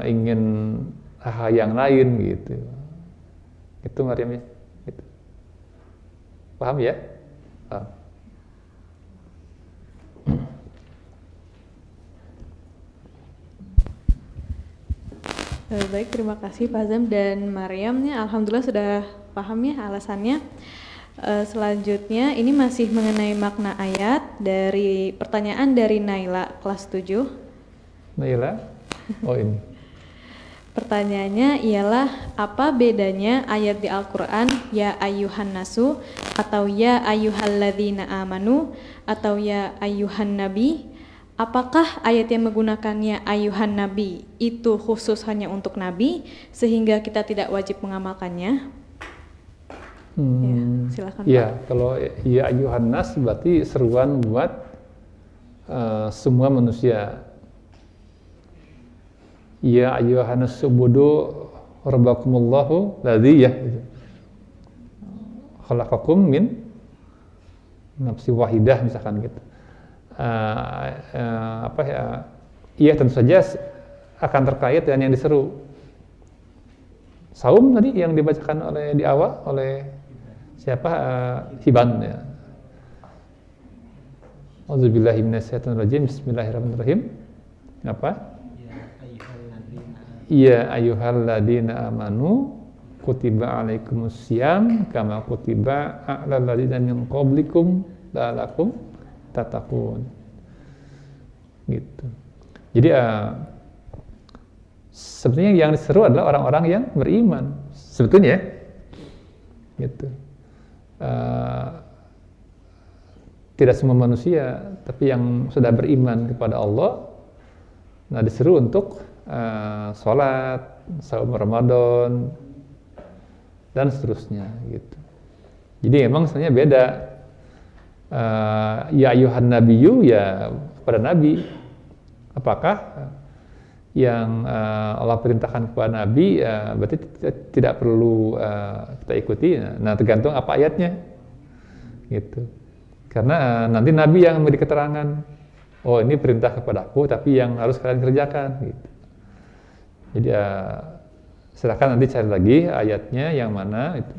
ingin hal yang lain gitu. Itu Maryam ya. Gitu. Paham ya? Paham. Baik, terima kasih Pak Azam dan Maryamnya. Alhamdulillah sudah paham ya alasannya. Selanjutnya ini masih mengenai makna ayat dari pertanyaan dari Naila kelas 7. Naila? Oh ini. Pertanyaannya ialah apa bedanya ayat di Al-Quran ya ayyuhan nasu atau ya ayyuhalladzina amanu atau ya ayyuhan nabi? Apakah ayat yang menggunakannya ayyuhan nabi itu khusus hanya untuk nabi sehingga kita tidak wajib mengamalkannya? Ya, silakan ya, Pak. kalau ya ayyuhan nas berarti seruan buat semua manusia. ya ayyuhannas subudu rabbakumullahu ladzi ya gitu. Khalaqakum min nafsi wahidah misalkan gitu. Iya tentu saja akan terkait dengan yang diseru. Saum tadi yang dibacakan oleh di awal oleh siapa? Hiban ya. Auzubillahi minasyaitonirrajim. Bismillahirrahmanirrahim. Apa? Ya ayyuhalladzina amanu kutiba alaikumussyam kama kutiba alal ladzina min qablikum la'allakum tattaqun. Gitu. Jadi sebetulnya yang diseru adalah orang-orang yang beriman sebetulnya gitu. Tidak semua manusia tapi yang sudah beriman kepada Allah diseru untuk sholat, saum Ramadan dan seterusnya gitu. Jadi memang sebenarnya beda. Ya ayyuhan nabiyyu ya kepada nabi. Apakah yang Allah perintahkan kepada nabi berarti tidak perlu kita ikuti. Nah, tergantung apa ayatnya. Gitu. Karena nanti nabi yang memberi keterangan, oh ini perintah kepadaku tapi yang harus kalian kerjakan gitu. Jadi silakan nanti cari lagi ayatnya yang mana itu.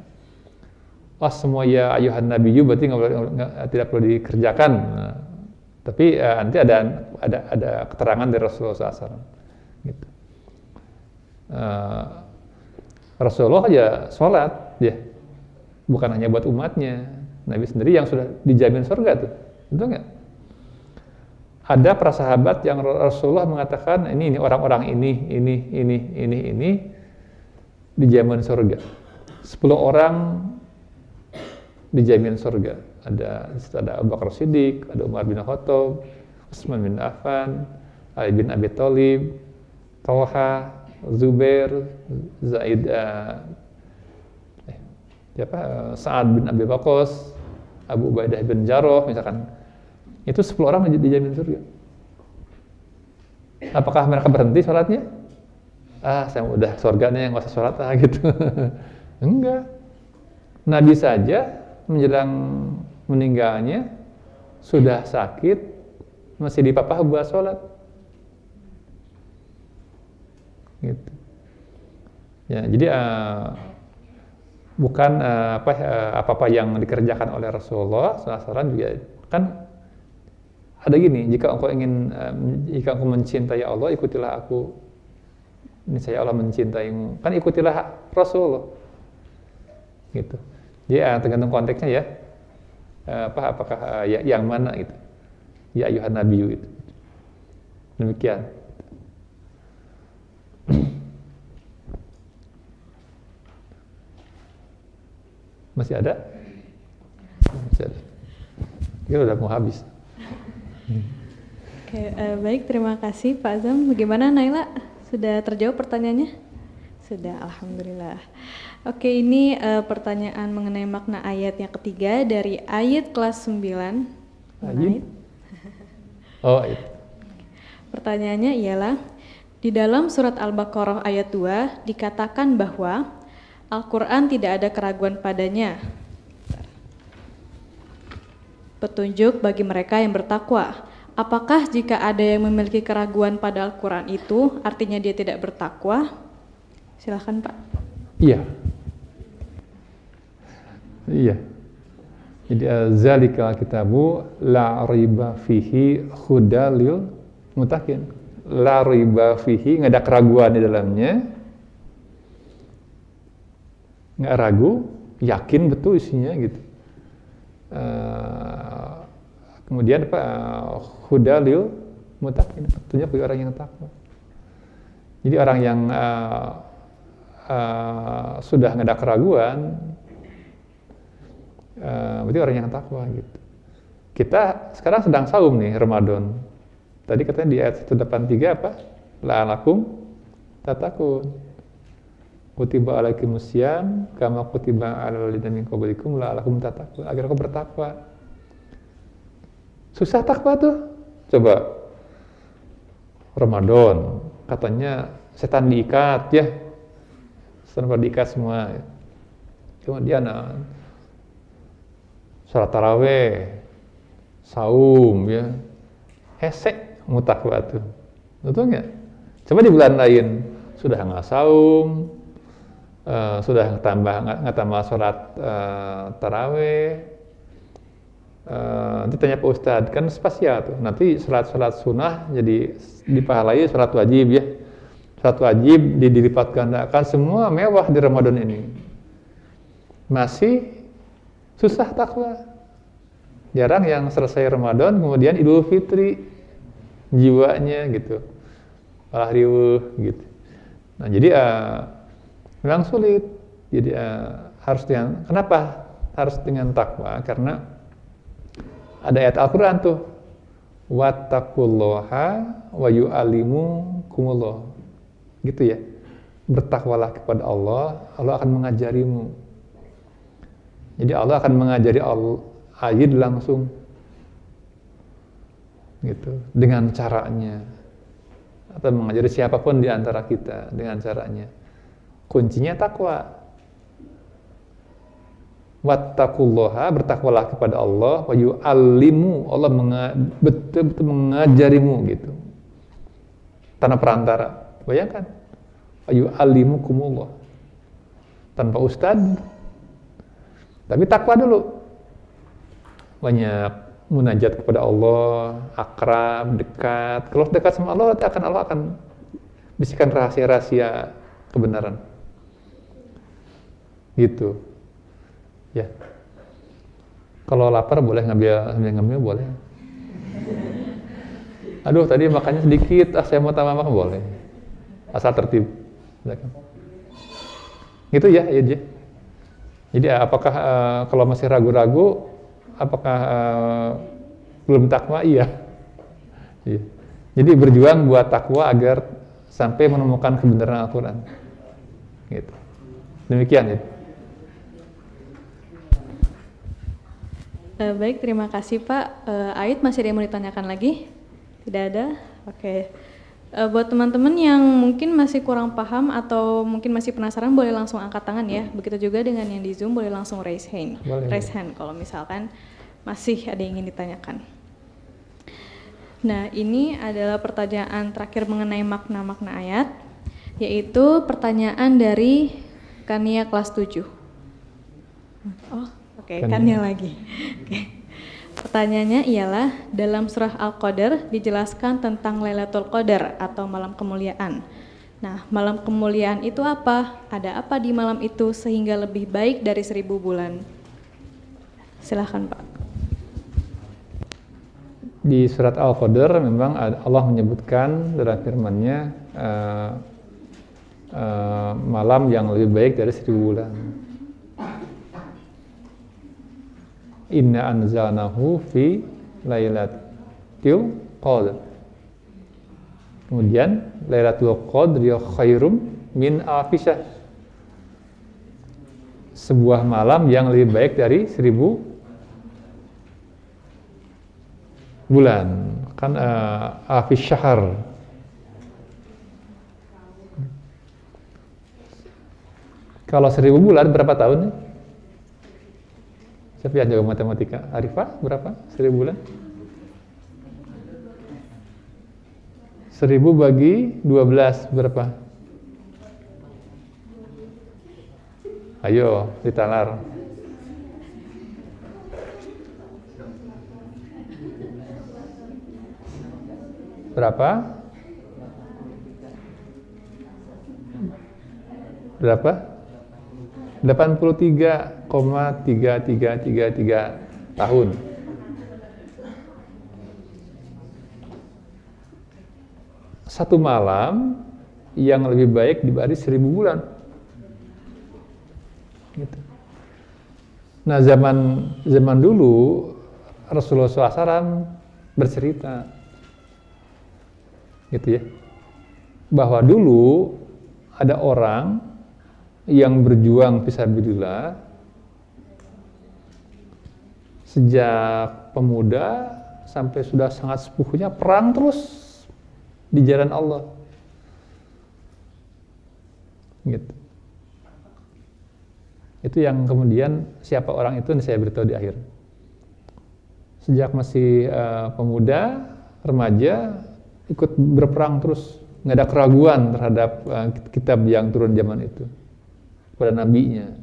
Oh semua ya ayuhan nabiyyu berarti tidak perlu dikerjakan. Nah, tapi nanti ada keterangan dari Rasulullah SAW. Gitu. Rasulullah aja sholat, ya, bukan hanya buat umatnya. Nabi sendiri yang sudah dijamin surga tuh, betul nggak? Ada para sahabat yang Rasulullah mengatakan ini orang-orang ini dijamin surga. 10 orang dijamin surga. Ada Abu Bakar Siddiq, ada Umar bin Khattab, Utsman bin Affan, Ali bin Abi Thalib, Talha, Zubair, Zaid, Sa'ad bin Abi Waqqas, Abu Ubaidah bin Jarrah misalkan. Itu 10 orang dijamin surga. Apakah mereka berhenti sholatnya? Saya udah surganya yang nggak usah sholat gitu. Enggak. Nabi saja menjelang meninggalnya sudah sakit masih dipapah buat sholat. Gitu. Ya, jadi bukan apa-apa yang dikerjakan oleh Rasulullah SAW juga kan ada gini, jika engkau mencintai Allah, ikutilah aku. Ini saya Allah mencintaimu. Kan ikutilah Rasulullah. Gitu. Jadi tergantung konteksnya ya. Apakah yang mana gitu. Ya ayuhan nabiyyu itu. Demikian. Masih ada? Masih ada. Kira udah mau habis. Oke, baik, terima kasih Pak Azam. Bagaimana Naila? Sudah terjawab pertanyaannya? Sudah, alhamdulillah. Oke, ini pertanyaan mengenai makna ayat yang ketiga dari ayat kelas 9. Ayat? Oh, ayat. Pertanyaannya ialah, di dalam surat Al-Baqarah ayat 2 dikatakan bahwa Al-Quran tidak ada keraguan padanya. Petunjuk bagi mereka yang bertakwa. Apakah jika ada yang memiliki keraguan pada Al-Quran itu artinya dia tidak bertakwa? Silakan Pak. Iya. Iya. Jadi zalikal kitabu la riba fihi hudalil muttaqin. La riba fihi, nggak ada keraguan di dalamnya. Nggak ragu, yakin betul isinya gitu. Kemudian hudalil muttaqin, petunjuk bagi orang yang takwa. Jadi orang yang sudah nggak ada keraguan, berarti orang yang takwa gitu. Kita sekarang sedang saum nih Ramadan. Tadi katanya di ayat 183 apa? La'alakum tattaqun. Kutiba alaikumussyam kama kutiba alal ladzina min qablikum la'alakum tattaqun. Agar kau bertakwa. Susah takwa tuh. Coba Ramadan katanya setan diikat ya, setan diikat semua. Kemudian sholat taraweh, saum ya, hesek mutakwa tuh, betul nggak? Coba di bulan lain sudah nggak saum, sudah nggak tambah sholat taraweh. Nanti tanya Pak Ustadz, kan spasial tuh, nanti sholat sunnah jadi dipahalai sholat wajib ya, sholat wajib dilipat gandakan, semua mewah di Ramadan ini. Masih susah takwa. Jarang yang selesai Ramadan kemudian Idul Fitri jiwanya gitu, malah riuh gitu. Nah jadi memang sulit. Jadi harus dengan, kenapa harus dengan takwa? Karena ada ayat Al-Quran tuh, wattaqullaha wa yu'allimukumullah, gitu ya. Bertakwalah kepada Allah, Allah akan mengajarimu. Jadi Allah akan mengajari ayat langsung, gitu, dengan caranya, atau mengajari siapapun di antara kita dengan caranya. Kuncinya takwa. Wattaqullaha, bertakwalah kepada Allah, wa yu'allimu, Allah betul-betul mengajarimu gitu, tanpa perantara. Bayangkan, wa yu'allimukumullah, tanpa ustadz, tapi takwa dulu. Banyak munajat kepada Allah, akrab, dekat. Kalau dekat sama Allah akan bisikan rahasia-rahasia kebenaran. Gitu. Ya. Kalau lapar boleh ngambil boleh. Aduh, tadi makannya sedikit, saya mau tambah makan boleh. Asal tertib. Gitu ya, ya. Jadi apakah kalau masih ragu-ragu, apakah belum takwa? Iya. Jadi berjuang buat takwa agar sampai menemukan kebenaran Al-Quran. Gitu. Demikian ya. Baik, terima kasih Pak. Ait, masih ada yang mau ditanyakan lagi? Tidak ada? Oke. Buat teman-teman yang mungkin masih kurang paham atau mungkin masih penasaran, boleh langsung angkat tangan ya. Begitu juga dengan yang di Zoom, boleh langsung raise hand. Boleh. Raise hand kalau misalkan masih ada yang ingin ditanyakan. Nah, ini adalah pertanyaan terakhir mengenai makna-makna ayat, yaitu pertanyaan dari Kania kelas 7. Oh, oke, Kania lagi. Oke. Pertanyaannya ialah, dalam surah Al-Qadar dijelaskan tentang Lailatul Qadar atau malam kemuliaan. Nah, malam kemuliaan itu apa? Ada apa di malam itu sehingga lebih baik dari 1000 bulan? Silahkan Pak. Di surat Al-Qadar memang Allah menyebutkan dalam firman-Nya malam yang lebih baik dari 1000 bulan. Inna anzalnahu fi lailatul qadr. Kemudian Lailatul Qadri khairum min alfi syahr. Sebuah malam yang lebih baik dari 1000 bulan. Kan alfi syahr. Kalau 1000 bulan berapa tahun? Siapa yang jago matematika? Arifah berapa? 1000 bulan? 1000 bagi 12 berapa? Ayo, ditalar. Berapa? Berapa? 83,3333 tahun. Satu malam yang lebih baik dibanding 1000 bulan. Gitu. Nah, zaman dulu Rasulullah SAW bercerita, gitu ya, bahwa dulu ada orang yang berjuang fisabilillah sejak pemuda sampai sudah sangat sepuhnya, perang terus di jalan Allah. gitu. Itu yang kemudian siapa orang itu saya beritahu di akhir. Sejak masih pemuda, remaja, ikut berperang terus, nggak ada keraguan terhadap kitab yang turun zaman itu pada nabinya.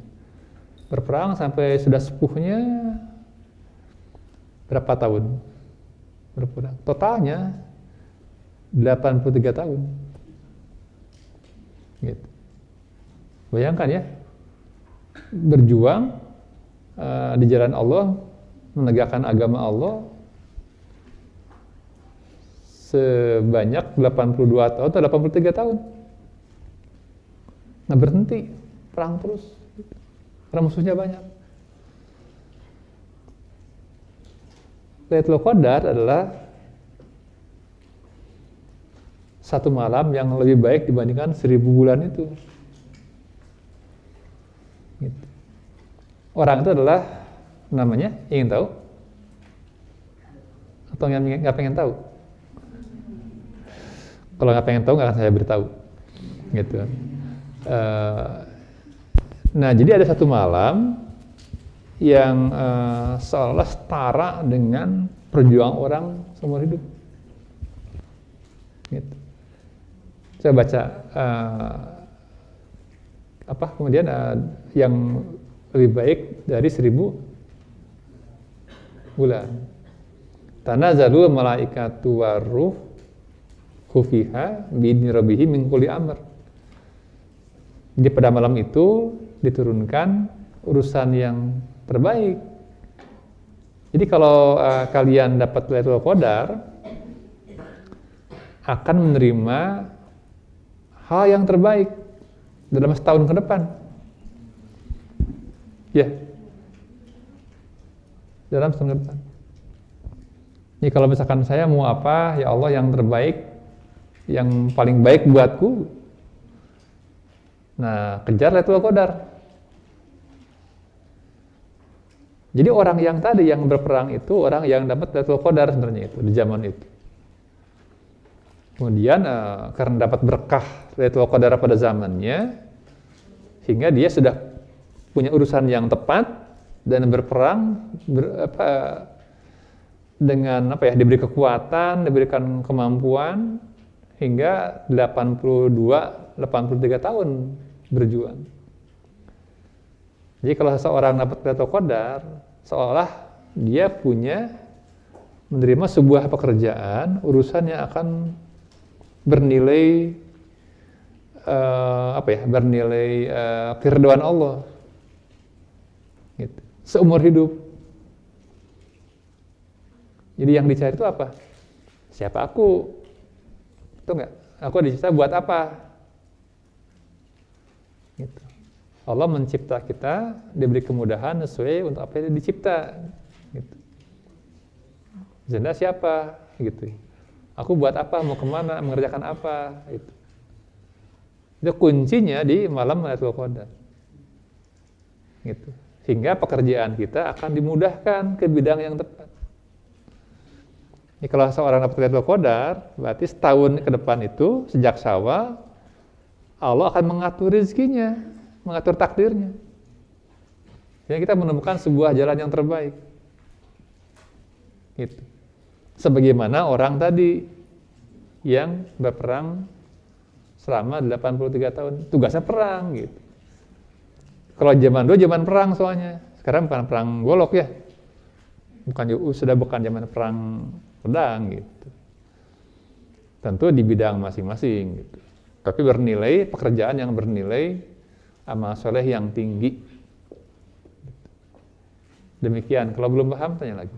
Berperang sampai sudah sepuhnya berapa tahun berperang? Totalnya 83 tahun. Gitu. Bayangkan ya, berjuang di jalan Allah, menegakkan agama Allah sebanyak 82 tahun atau 83 tahun. Nggak berhenti, perang terus. Karena musuhnya banyak. Lailatul Qadar adalah satu malam yang lebih baik dibandingkan 1000 bulan itu. Gitu. Orang itu adalah namanya, ingin tahu? Atau nggak pengen tahu? Kalau nggak pengen tahu, nggak akan saya beritahu. Gitu. Nah, jadi ada satu malam yang seolah setara dengan perjuangan orang seumur hidup. Gitu. Saya baca kemudian yang lebih baik dari 1000 bulan. Tanazzalu malaikatu waruh fiha bi'idzni rabbihim min kulli amr. Jadi pada malam itu diturunkan urusan yang terbaik. Jadi kalau kalian dapat Lailatul Qadar, akan menerima hal yang terbaik dalam setahun ke depan. Ya, dalam setahun ke depan. Jadi kalau misalkan saya mau apa, ya Allah yang terbaik, yang paling baik buatku. Nah, kejar Lailatul Qadar. Jadi orang yang tadi yang berperang itu orang yang dapat Lailatul Qadar sebenarnya itu di zaman itu. Kemudian karena dapat berkah Lailatul Qadar pada zamannya, sehingga dia sudah punya urusan yang tepat dan berperang dengan diberi kekuatan, diberikan kemampuan hingga 83 tahun berjuang. Jadi kalau seseorang dapat Lailatul Qadar, seolah dia menerima sebuah pekerjaan, urusan yang akan bernilai keridhaan Allah, gitu, seumur hidup. Jadi yang dicari itu apa? Siapa aku? Itu enggak? Aku dicipta buat apa? Gitu. Allah mencipta kita, diberi kemudahan sesuai untuk apa yang dicipta. Gitu. Zenda siapa? Gitu. Aku buat apa? Mau kemana? Mengerjakan apa? Gitu. Itu kuncinya di malam Lailatul Qadar. Gitu. Sehingga pekerjaan kita akan dimudahkan ke bidang yang tepat. Ini kalau seorang dapat Lailatul Qadar, berarti setahun ke depan itu, sejak Syawal, Allah akan mengatur rezekinya, mengatur takdirnya. Sehingga kita menemukan sebuah jalan yang terbaik. Gitu. Sebagaimana orang tadi yang berperang selama 83 tahun, tugasnya perang gitu. Kalau zaman dulu zaman perang soalnya, sekarang bukan perang golok ya. Sudah bukan zaman perang pedang gitu. Tentu di bidang masing-masing gitu. Tapi bernilai pekerjaan yang bernilai amal soleh yang tinggi. Demikian. Kalau belum paham tanya lagi.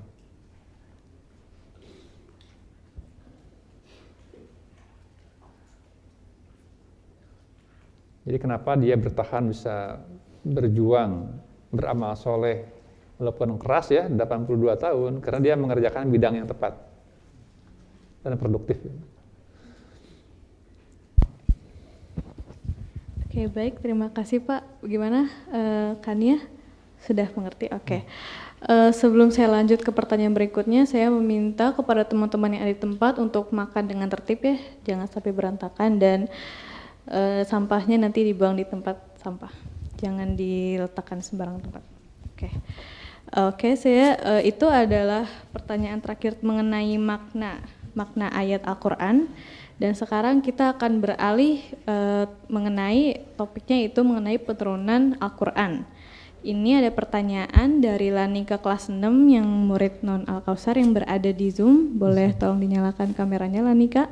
Jadi kenapa dia bertahan bisa berjuang, beramal soleh, walaupun keras ya, 82 tahun, karena dia mengerjakan bidang yang tepat dan produktif. Oke, baik. Terima kasih Pak. Bagaimana Kania? Sudah mengerti? Oke. Sebelum saya lanjut ke pertanyaan berikutnya, saya meminta kepada teman-teman yang ada di tempat untuk makan dengan tertib ya, jangan sampai berantakan. Dan sampahnya nanti dibuang di tempat sampah, jangan diletakkan sembarang tempat. Oke. Oke, itu adalah pertanyaan terakhir mengenai makna ayat Al-Quran. Dan sekarang kita akan beralih mengenai topiknya, itu mengenai penurunan Al-Quran. Ini ada pertanyaan dari Lanika kelas 6 yang murid non Al-Kausar yang berada di Zoom. Boleh tolong dinyalakan kameranya, Lanika?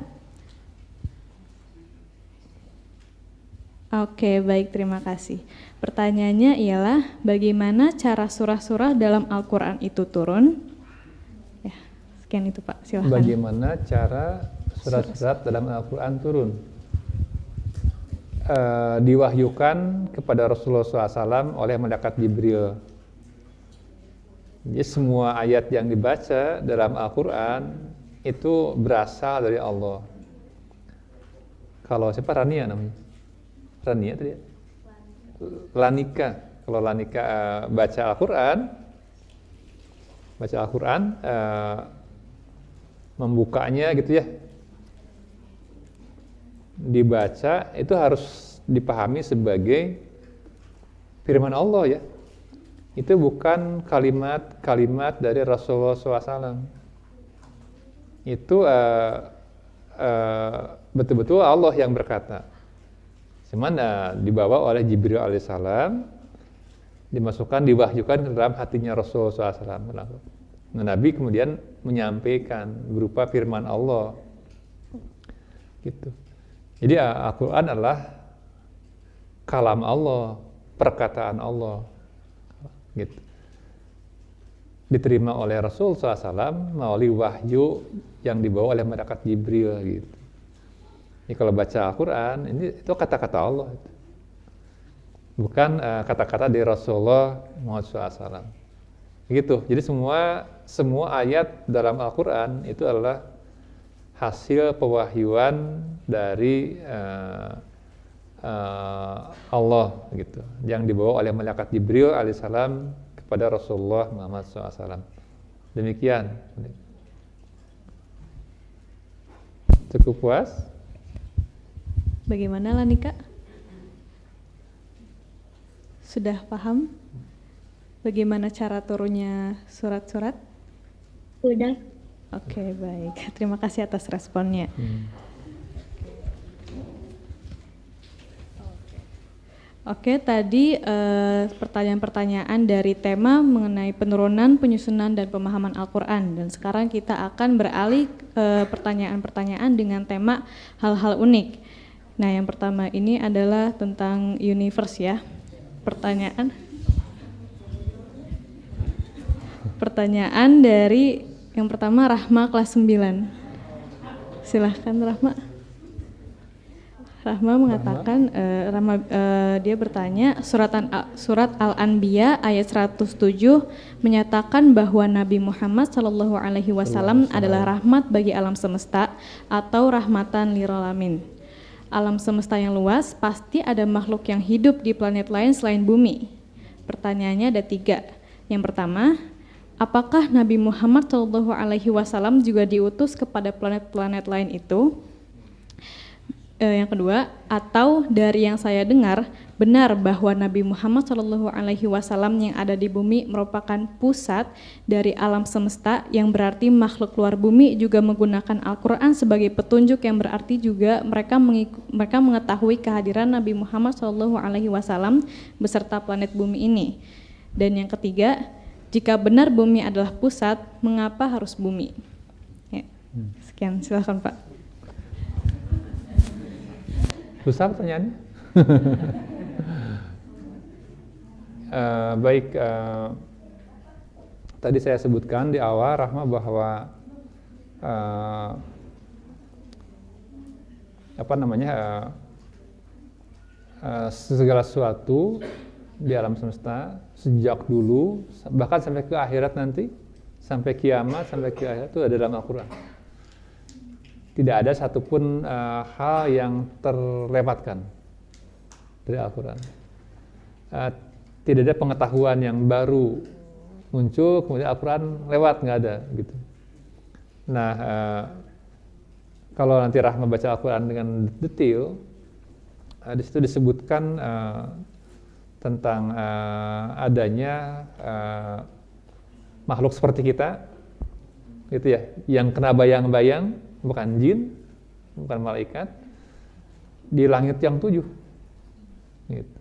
Oke, baik, terima kasih. Pertanyaannya ialah bagaimana cara surah-surah dalam Al-Quran itu turun? Ya, sekian itu Pak, silahkan. Bagaimana cara surat-surat dalam Al-Quran turun? Diwahyukan kepada Rasulullah SAW oleh malaikat Jibril. Jadi semua ayat yang dibaca dalam Al-Quran itu berasal dari Allah. Kalau siapa? Rania namanya? Rania tadi ya? Lanika. Kalau Lanika baca Al-Quran, membukanya gitu ya, dibaca itu harus dipahami sebagai firman Allah ya. Itu bukan kalimat-kalimat dari Rasulullah SAW. Itu betul-betul Allah yang berkata. Cuman dibawa oleh Jibril alaihissalam, dimasukkan, diwahyukan ke dalam hatinya Rasulullah SAW. Nah, Nabi kemudian menyampaikan berupa firman Allah. Gitu. Jadi Al-Quran adalah kalam Allah, perkataan Allah, gitu. Diterima oleh Rasul SAW melalui wahyu yang dibawa oleh malaikat Jibril, gitu. Jadi kalau baca Al-Quran, itu kata-kata Allah, gitu. Bukan kata-kata dari Rasulullah Muhammad SAW. Gitu. Jadi semua ayat dalam Al-Quran itu adalah hasil pewahyuan dari Allah, gitu, yang dibawa oleh malaikat Jibril alaihissalam kepada Rasulullah Muhammad SAW. Demikian. Cukup puas? Bagaimana Lanika? Sudah paham bagaimana cara turunnya surat-surat? Udah. Oke, baik. Terima kasih atas responnya. Oke, tadi pertanyaan-pertanyaan dari tema mengenai penurunan, penyusunan, dan pemahaman Al-Quran. Dan sekarang kita akan beralih ke pertanyaan-pertanyaan dengan tema hal-hal unik. Nah, yang pertama ini adalah tentang universe ya. Pertanyaan dari yang pertama Rahma kelas 9. Silahkan Rahma. Rahma mengatakan, dia bertanya, surat Al-Anbiya ayat 107 menyatakan bahwa Nabi Muhammad SAW adalah rahmat bagi alam semesta atau rahmatan lil alamin. Alam semesta yang luas pasti ada makhluk yang hidup di planet lain selain bumi. Pertanyaannya ada 3. Yang pertama, apakah Nabi Muhammad SAW juga diutus kepada planet-planet lain itu? Yang kedua, atau dari yang saya dengar, benar bahwa Nabi Muhammad SAW yang ada di bumi merupakan pusat dari alam semesta, yang berarti makhluk luar bumi juga menggunakan Al-Quran sebagai petunjuk, yang berarti juga mereka mengetahui kehadiran Nabi Muhammad SAW beserta planet bumi ini. Dan yang ketiga, jika benar bumi adalah pusat, mengapa harus bumi? Ya, sekian, silakan Pak. Susah pertanyaannya? Baik, tadi saya sebutkan di awal Rahma bahwa segala sesuatu di alam semesta sejak dulu bahkan sampai ke akhirat nanti, sampai kiamat, sampai ke akhirat itu ada dalam Al-Quran. Tidak ada satupun hal yang terlewatkan dari Al-Quran. Tidak ada pengetahuan yang baru muncul kemudian Al-Quran lewat, nggak ada gitu. Nah, kalau nanti Rahma baca Al-Quran dengan detail, di situ disebutkan tentang adanya makhluk seperti kita, gitu ya, yang kena bayang-bayang, bukan jin, bukan malaikat, di langit yang 7. Gitu.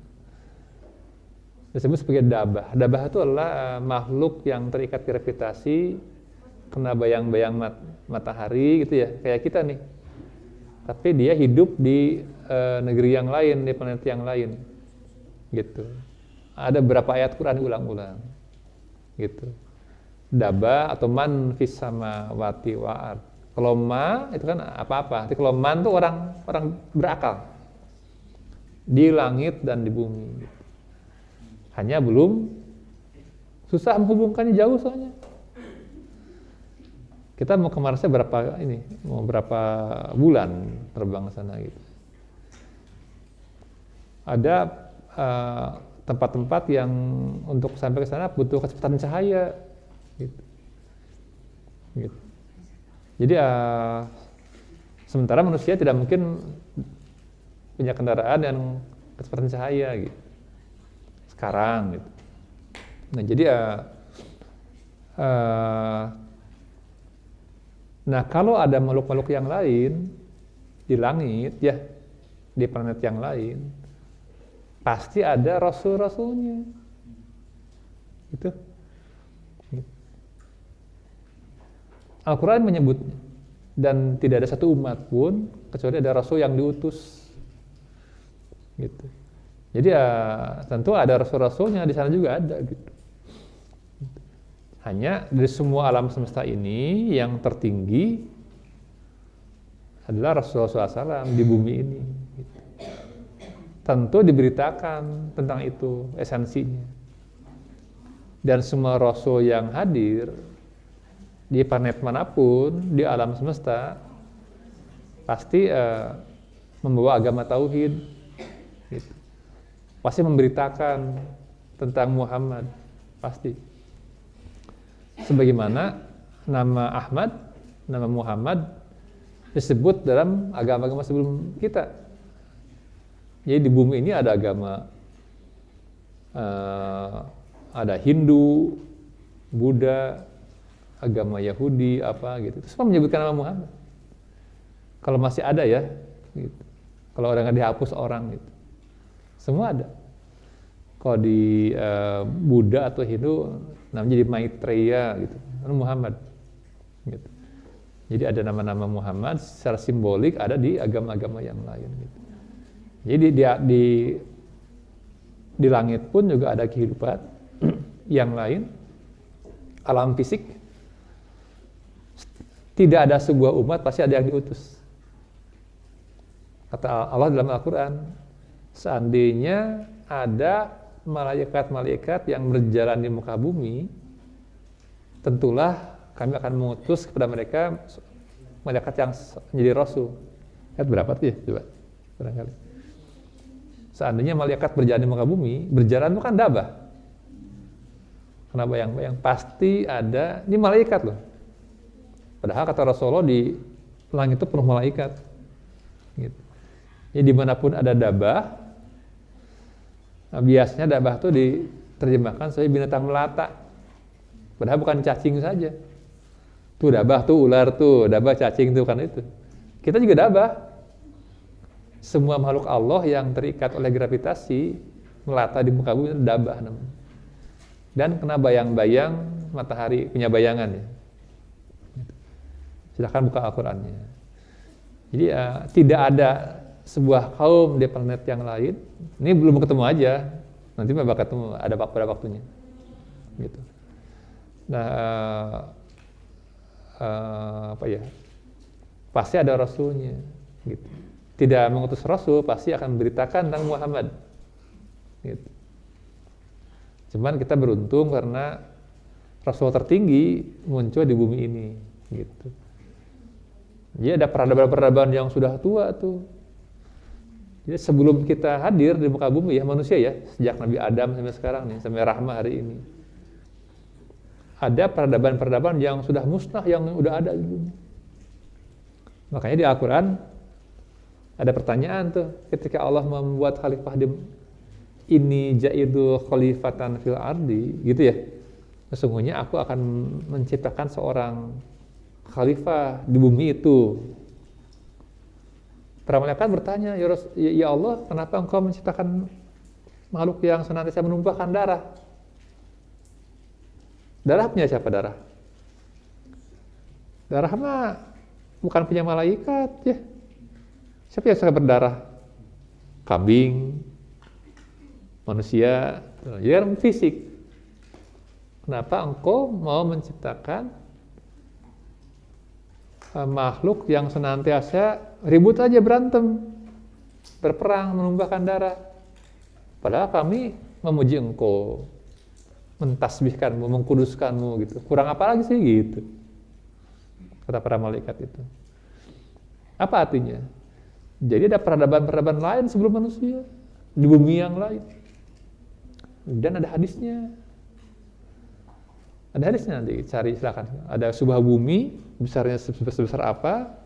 Disebut sebagai dabah. Dabah itu adalah makhluk yang terikat gravitasi, kena bayang-bayang matahari, gitu ya, kayak kita nih. Tapi dia hidup di negeri yang lain, di planet yang lain, gitu. Ada berapa ayat Quran diulang-ulang, gitu. Daba atau man fis samawati wa'ad. Kalau ma itu kan apa-apa. Tapi kalau man itu orang berakal di langit dan di bumi. Gitu. Hanya belum susah menghubungkannya, jauh soalnya. Kita mau ke Marsnya berapa bulan terbang ke sana gitu. Ada tempat-tempat yang untuk sampai ke sana butuh kecepatan cahaya gitu. Gitu. Jadi sementara manusia tidak mungkin punya kendaraan yang kecepatan cahaya gitu. Sekarang gitu. Nah, jadi nah, kalau ada makhluk-makhluk yang lain di langit, ya, di planet yang lain, pasti ada rasul-rasulnya. Gitu. Al-Quran menyebutnya. Dan tidak ada satu umat pun, kecuali ada rasul yang diutus. Gitu. Jadi tentu ada rasul-rasulnya, di sana juga ada. Gitu. Hanya dari semua alam semesta ini yang tertinggi adalah Rasulullah SAW di bumi ini. Gitu. Tentu diberitakan tentang itu, esensinya. Dan semua Rasul yang hadir di planet manapun, di alam semesta, pasti membawa agama tauhid. Gitu. Pasti memberitakan tentang Muhammad, pasti. Sebagaimana nama Ahmad, nama Muhammad disebut dalam agama-agama sebelum kita. Jadi di bumi ini ada agama, ada Hindu, Buddha, agama Yahudi, apa gitu. Itu semua menyebutkan nama Muhammad. Kalau masih ada ya, gitu. Kalau orang nggak dihapus orang gitu. Semua ada. Kalau di Buddha atau Hindu namanya jadi Maitreya gitu, Muhammad gitu. Jadi ada nama-nama Muhammad secara simbolik ada di agama-agama yang lain gitu. Jadi di langit pun juga ada kehidupan yang lain, alam fisik. Tidak ada sebuah umat pasti ada yang diutus. Kata Allah dalam Al-Quran, seandainya ada malaikat-malaikat yang berjalan di muka bumi, tentulah kami akan mengutus kepada mereka malaikat yang menjadi rasul. Ayat berapa tuh ya? Coba, barangkali. Seandainya malaikat berjalan di muka bumi, berjalan itu kan dabah. Kenapa yang pasti ada, ini malaikat loh. Padahal kata Rasulullah di langit itu penuh malaikat. Gitu. Jadi dimanapun ada dabah, biasanya dabah itu diterjemahkan sebagai binatang melata. Padahal bukan cacing saja. Tuh dabah tuh ular tuh, dabah cacing tuh kan itu. Kita juga dabah. Semua makhluk Allah yang terikat oleh gravitasi melata di muka bumi itu dabah namanya. Dan kena bayang-bayang matahari, punya bayangan ya. Silakan buka Al-Qur'annya. Jadi tidak ada sebuah kaum di planet yang lain, ini belum ketemu aja, nanti bakal ketemu, ada pada waktunya, gitu. Nah, pasti ada rasulnya, gitu. Tidak mengutus rasul, pasti akan memberitakan tentang Muhammad, gitu. Cuman kita beruntung karena rasul tertinggi muncul di bumi ini, gitu. Jadi ada peradaban-peradaban yang sudah tua tuh. Jadi sebelum kita hadir di muka bumi ya manusia ya, sejak Nabi Adam sampai sekarang nih, sampai Rahma hari ini, ada peradaban-peradaban yang sudah musnah, yang udah ada di bumi. Makanya di Al-Quran Ada pertanyaan tuh ketika Allah membuat khalifah ini jaidu khalifatan fil ardi, gitu ya. Sesungguhnya aku akan menciptakan seorang khalifah di bumi itu. Para malaikat bertanya, ya Allah, kenapa engkau menciptakan makhluk yang senantiasa menumpahkan darah? Darah punya siapa darah? Darah mah bukan punya malaikat ya. Siapa yang suka berdarah? Kambing, manusia, ya kan fisik. Kenapa engkau mau menciptakan makhluk yang senantiasa ribut aja, berantem, berperang, menumpahkan darah? Padahal kami memuji engkau, mentasbihkanmu, mengkuduskanmu gitu. Kurang apa lagi sih gitu? Kata para malaikat itu. Apa artinya? Jadi ada peradaban-peradaban lain sebelum manusia di bumi yang lain. Dan ada hadisnya. Ada hadisnya, nanti cari silakan. Ada sebuah bumi besarnya sebesar apa,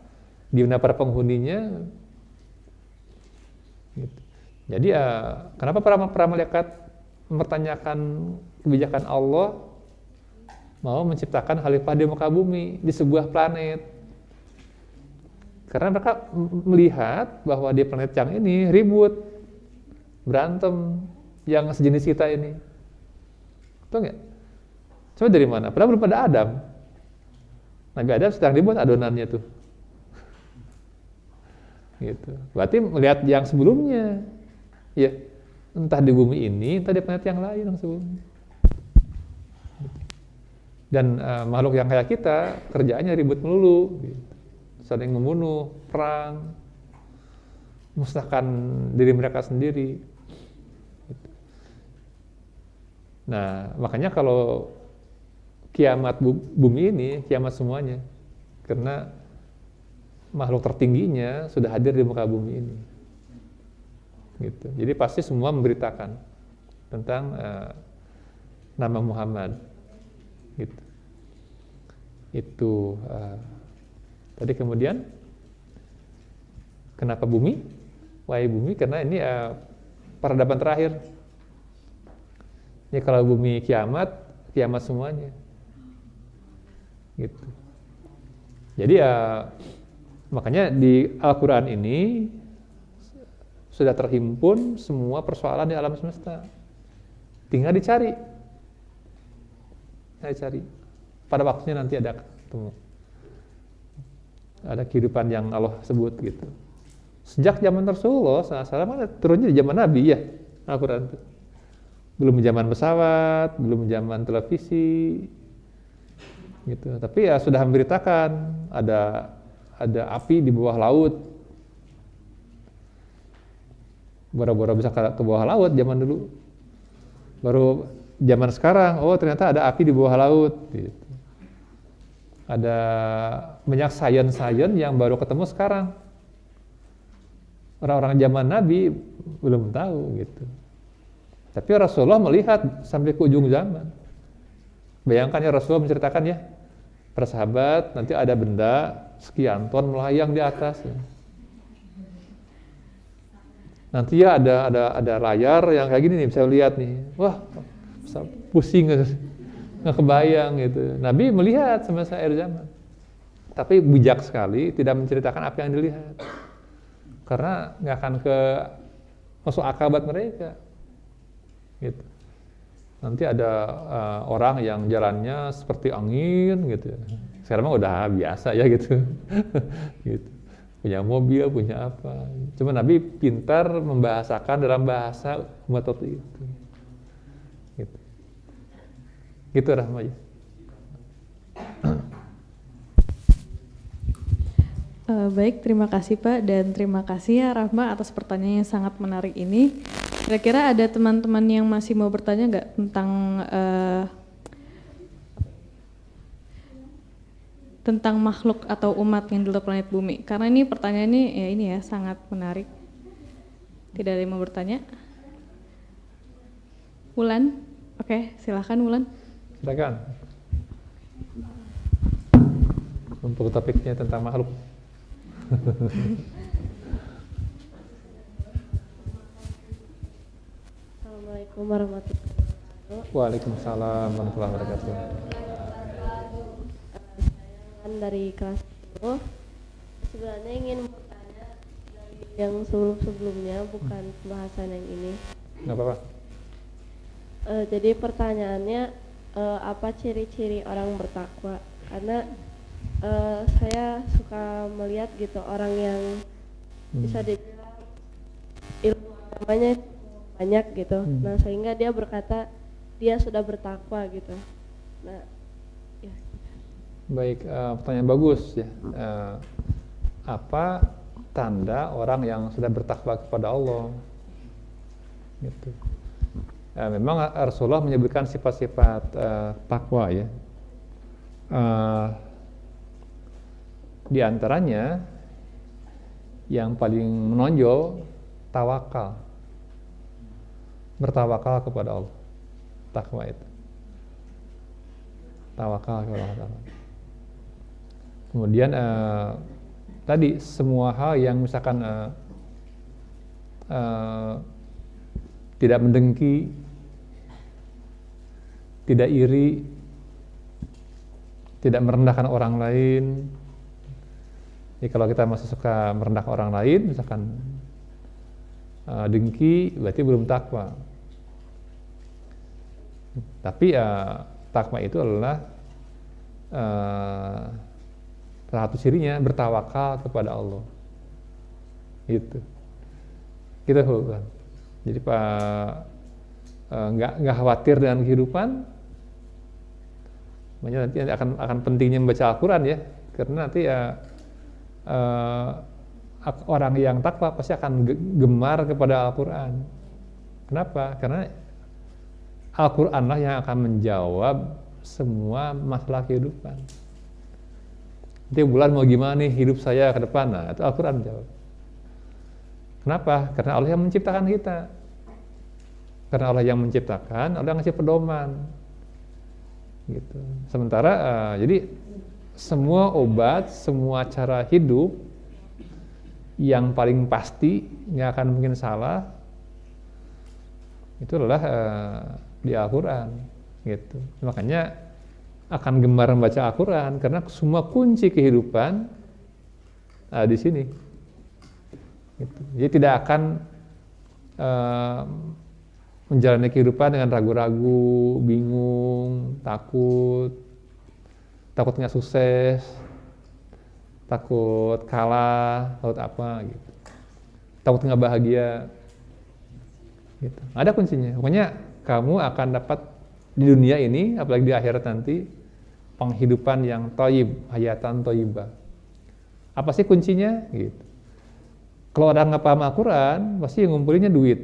di mana para penghuninya. Gitu. Jadi kenapa para malaikat mempertanyakan kebijakan Allah mau menciptakan khalifah di muka bumi di sebuah planet? Karena mereka melihat bahwa di planet yang ini ribut, berantem, yang sejenis kita ini. Betul nggak? Coba dari mana? Padahal belum ada Adam. Nabi Adam sedang dibuat adonannya tuh. Gitu. Berarti melihat yang sebelumnya. Ya, entah di bumi ini, entah di planet yang lain yang sebelumnya. Dan makhluk yang kayak kita, kerjaannya ribut melulu. Gitu. Saling membunuh, perang, musnahkan diri mereka sendiri. Nah, makanya kalau kiamat bumi ini, kiamat semuanya, karena makhluk tertingginya sudah hadir di muka bumi ini. Gitu. Jadi pasti semua memberitakan tentang nama Muhammad. Gitu. Itu tadi kemudian kenapa bumi? Wahai bumi, karena ini peradaban terakhir. Ini kalau bumi kiamat semuanya. Gitu. Jadi makanya di Al-Quran ini sudah terhimpun semua persoalan di alam semesta. Tinggal dicari. Pada waktunya nanti ada ketemu. Ada kehidupan yang Allah sebut gitu. Sejak zaman Rasulullah SAW turunnya di zaman Nabi ya, Al-Quran itu. Belum zaman pesawat, belum zaman televisi, gitu. Tapi ya sudah memberitakan ada api di bawah laut. Bora-bora bisa ke bawah laut zaman dulu. Baru zaman sekarang, oh ternyata ada api di bawah laut. Gitu. Ada banyak sains yang baru ketemu sekarang. Orang-orang zaman Nabi belum tahu gitu. Tapi Rasulullah melihat sampai ke ujung zaman. Bayangkan ya, Rasulullah menceritakan ya, para sahabat nanti ada benda sekian ton melayang di atas. Ya. Nanti ya ada layar yang kayak gini nih, bisa lihat nih. Wah, pusing nggak kebayang gitu. Nabi melihat semasa akhir zaman. Tapi bijak sekali tidak menceritakan apa yang dilihat. Karena nggak akan masuk akal buat mereka. Gitu. Nanti ada orang yang jalannya seperti angin gitu. Sekarang mah udah biasa ya gitu. Gitu. Punya mobil, punya apa. Cuma Nabi pintar membahasakan dalam bahasa umat waktu itu. Gitu. Gitu Rahmaya. Baik, terima kasih Pak, dan terima kasih ya Rahma atas pertanyaan yang sangat menarik ini. Kira-kira ada teman-teman yang masih mau bertanya nggak tentang makhluk atau umat yang di luar planet bumi? Karena ini pertanyaannya ini ya sangat menarik. Tidak ada yang mau bertanya? Wulan? Oke, silakan Wulan. Silakan. Untuk topiknya tentang makhluk. Assalamualaikum warahmatullahi wabarakatuh. Waalaikumsalam warahmatullahi wabarakatuh. Saya dari kelas 10. Sebenarnya ingin bertanya dari yang sebelum-sebelumnya, bukan pembahasan yang ini. Nggak apa-apa. Jadi pertanyaannya, apa ciri-ciri orang bertakwa? Karena saya suka melihat gitu orang yang bisa dibilang ilmu agamanya banyak gitu. Nah, sehingga dia berkata dia sudah bertakwa gitu. Nah, ya. Baik, pertanyaan bagus ya. Apa tanda orang yang sudah bertakwa kepada Allah? Gitu. Memang Rasulullah menyebutkan sifat-sifat takwa ya. Di antaranya yang paling menonjol tawakal. Bertawakal kepada Allah. Takwa itu. Tawakal kepada Allah. Kemudian tadi semua hal yang misalkan tidak mendengki, tidak iri, tidak merendahkan orang lain. Jadi kalau kita masih suka merendahkan orang lain, misalkan dengki, berarti belum takwa. Tapi takwa itu adalah salah satu cirinya bertawakal kepada Allah. Gitu. Kita bukan. Jadi nggak khawatir dengan kehidupan. Makanya nanti akan pentingnya membaca Al-Quran ya, karena nanti orang yang takwa pasti akan gemar kepada Al-Quran. Kenapa? Karena Al-Quranlah yang akan menjawab semua masalah kehidupan. Nanti bulan mau gimana nih hidup saya ke depan? Nah, itu Al-Quran menjawab. Kenapa? Karena Allah yang menciptakan kita. Karena Allah yang menciptakan, Allah yang ngasih pedoman. Gitu. Sementara jadi semua obat, semua cara hidup yang paling pasti nggak akan mungkin salah itu adalah di Al-Quran. Gitu. Makanya akan gemar membaca Al-Quran karena semua kunci kehidupan di sini. Gitu. Jadi tidak akan menjalani kehidupan dengan ragu-ragu, bingung, takut nggak sukses, takut kalah, takut apa gitu, takut nggak bahagia. Gitu. Ada kuncinya. Pokoknya kamu akan dapat di dunia ini, apalagi di akhirat nanti, penghidupan yang thayyib, hayatan thayyibah. Apa sih kuncinya? Gitu. Kalau orang nggak paham Al-Quran, pasti ngumpulinnya duit,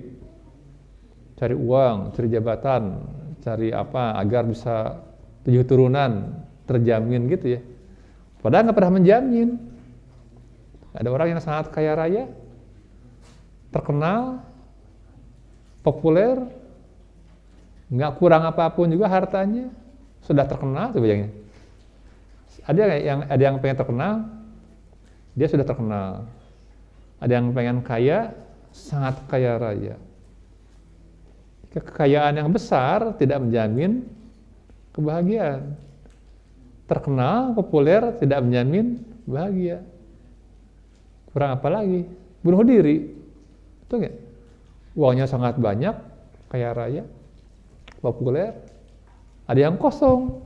cari uang, cari jabatan, cari apa agar bisa 7 turunan terjamin gitu ya. Padahal nggak pernah menjamin. Ada orang yang sangat kaya raya, terkenal, populer, nggak kurang apapun juga hartanya, sudah terkenal tuh bayangin. Ada yang pengen terkenal, dia sudah terkenal. Ada yang pengen kaya, sangat kaya raya. Kekayaan yang besar tidak menjamin kebahagiaan. Terkenal, populer tidak menjamin bahagia. Kurang apa lagi? Bunuh diri. Betul nggak? Uangnya sangat banyak, kaya raya, populer. Ada yang kosong.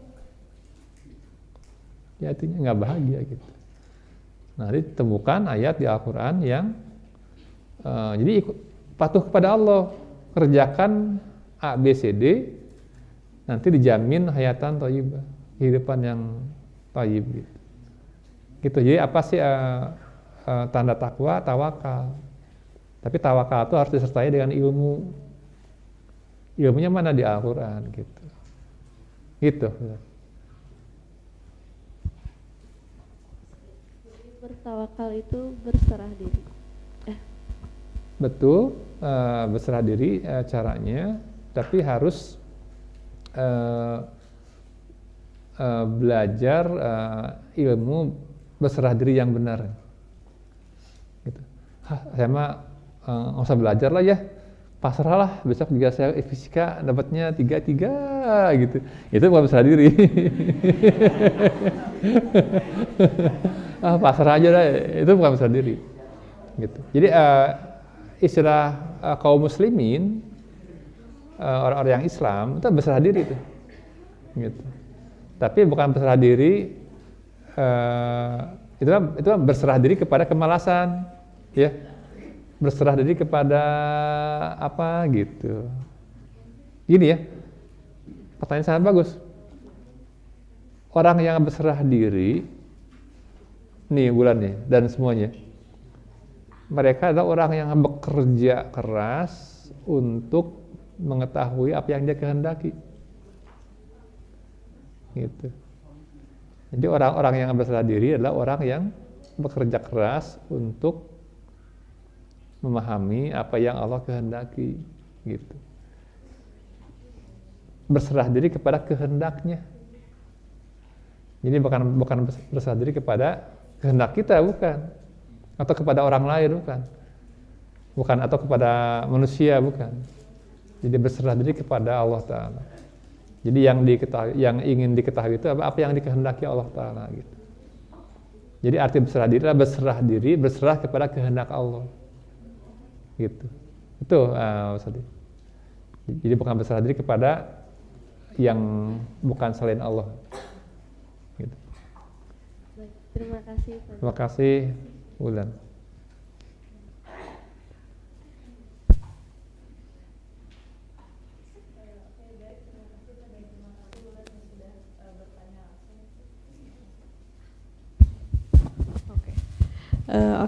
Ya, artinya nggak bahagia gitu. Nah, ditemukan ayat di Al-Quran yang jadi patuh kepada Allah, kerjakan A, B, C, D, nanti dijamin hayatan thayyibah, kehidupan yang thayyib gitu. Gitu. Jadi apa sih tanda takwa? Tawakal. Tapi tawakal itu harus disertai dengan ilmu. Ilmunya mana di Al-Quran gitu. Gitu. Bertawakal itu berserah diri. Betul, berserah diri caranya, tapi harus belajar ilmu berserah diri yang benar. Gitu. Saya mah nggak usah belajar lah ya, pasrahlah, besok juga saya fisika dapatnya 3 gitu. Itu bukan berserah diri. Pasrah aja dah, itu bukan berserah diri. Gitu. Jadi istilah kaum muslimin, orang-orang yang Islam itu berserah diri tuh. Gitu. Tapi bukan berserah diri, itu berserah diri kepada kemalasan, ya. Berserah diri kepada apa gitu. Gini ya, pertanyaan sangat bagus. Orang yang berserah diri, nih bulan nih dan semuanya, mereka adalah orang yang bekerja keras untuk mengetahui apa yang dia kehendaki. Gitu. Jadi orang-orang yang berserah diri adalah orang yang bekerja keras untuk memahami apa yang Allah kehendaki, gitu. Berserah diri kepada kehendaknya. Jadi bukan berserah diri kepada kehendak kita, bukan. Atau kepada orang lain, bukan. Bukan atau kepada manusia, bukan. Jadi berserah diri kepada Allah Ta'ala. Jadi yang ingin diketahui itu apa yang dikehendaki Allah Ta'ala, gitu. Jadi arti berserah diri adalah berserah kepada kehendak Allah. Gitu. Itu jadi bukan berserah diri kepada yang bukan selain Allah. Gitu. Baik, terima kasih. Terima kasih, Ulan.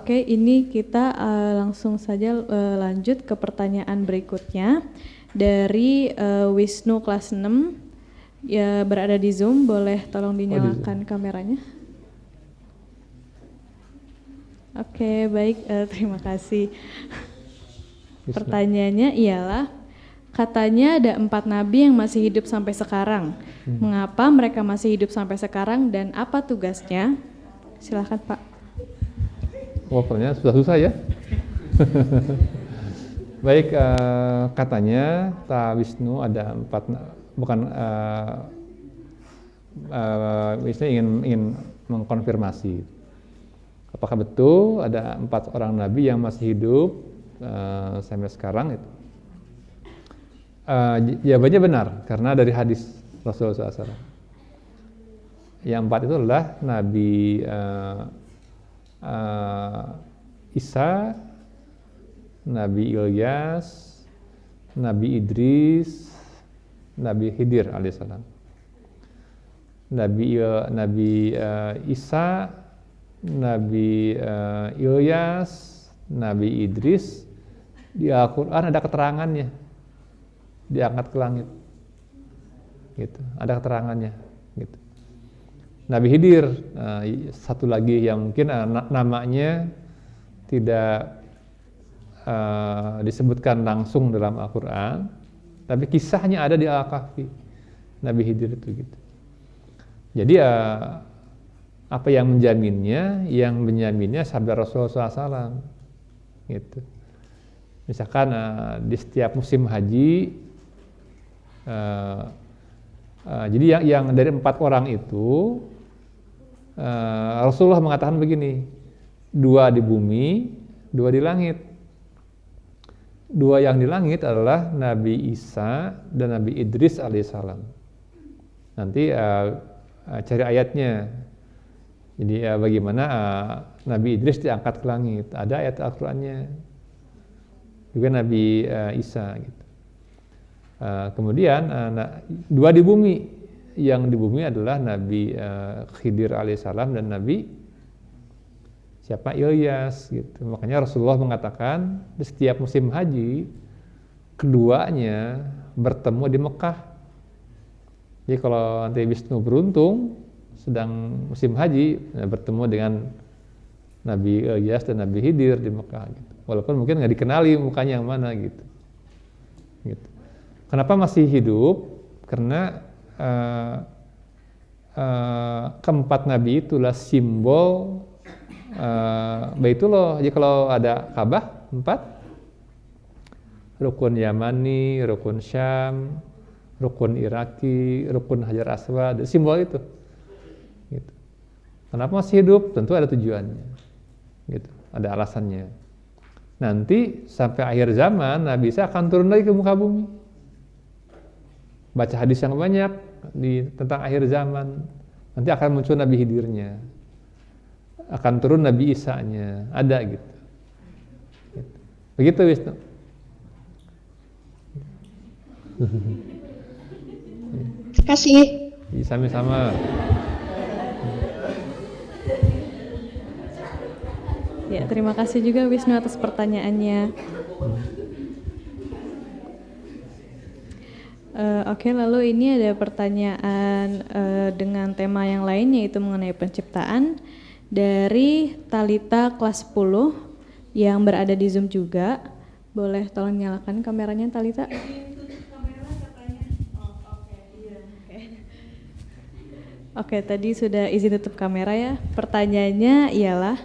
Oke, ini kita langsung saja lanjut ke pertanyaan berikutnya dari Wisnu kelas 6 ya, berada di Zoom. Boleh tolong dinyalakan kameranya? Oke, baik, terima kasih. Pertanyaannya ialah, katanya ada 4 nabi yang masih hidup sampai sekarang. Mengapa mereka masih hidup sampai sekarang dan apa tugasnya? Silakan Pak. Pertanyaan susah ya. Baik, katanya Wisnu ada 4, bukan Wisnu ingin mengkonfirmasi apakah betul ada 4 orang nabi yang masih hidup sampai sekarang itu. Jawabannya benar karena dari hadis Rasulullah SAW. Yang 4 itu adalah Nabi Isa, Nabi Ilyas, Nabi Idris, Nabi Khidir alaihissalam. Nabi Isa, Nabi Ilyas, Nabi Idris, di Al-Quran ada keterangannya, diangkat ke langit, gitu. Ada keterangannya, gitu. Nabi Khidir, satu lagi yang mungkin namanya tidak disebutkan langsung dalam Al-Quran, tapi kisahnya ada di Al-Kahfi, Nabi Khidir itu, gitu. Jadi apa yang menjaminnya? Yang menjaminnya sabda Rasulullah SAW, gitu. Misalkan di setiap musim haji, jadi yang dari 4 orang itu, Rasulullah mengatakan begini, 2 di bumi, 2 di langit. 2 yang di langit adalah Nabi Isa dan Nabi Idris alaihissalam. Nanti cari ayatnya. Jadi bagaimana Nabi Idris diangkat ke langit, ada ayat Al-Qurannya. Juga Nabi Isa, gitu. Kemudian 2 di bumi. Yang di bumi adalah Nabi Khidir alaihissalam dan Nabi Ilyas, gitu. Makanya Rasulullah mengatakan di setiap musim haji keduanya bertemu di Mekah. Jadi kalau nanti Wisnu beruntung sedang musim haji bertemu dengan Nabi Ilyas dan Nabi Khidir di Mekah, gitu. Walaupun mungkin nggak dikenali mukanya yang mana, gitu. Gitu. Kenapa masih hidup? Karena keempat nabi itulah simbol Baitullah. Jadi kalau ada Ka'bah 4, rukun Yamani, rukun Syam, rukun Iraki, rukun Hajar Aswad, simbol itu. Gitu. Kenapa masih hidup? Tentu ada tujuannya. Gitu. Ada alasannya. Nanti sampai akhir zaman Nabi Isa akan turun lagi ke muka bumi. Baca hadis yang banyak tentang akhir zaman. Nanti akan muncul Nabi Khidirnya. Akan turun Nabi Isa-nya. Ada gitu. Begitu Wisnu. Terima kasih. Sama-sama. Ya, terima kasih juga Wisnu atas pertanyaannya. Oke, lalu ini ada pertanyaan dengan tema yang lain, yaitu mengenai penciptaan dari Talita kelas 10 yang berada di Zoom juga. Boleh tolong nyalakan kameranya Talita? Oke, tadi sudah izin tutup kamera ya. Pertanyaannya ialah,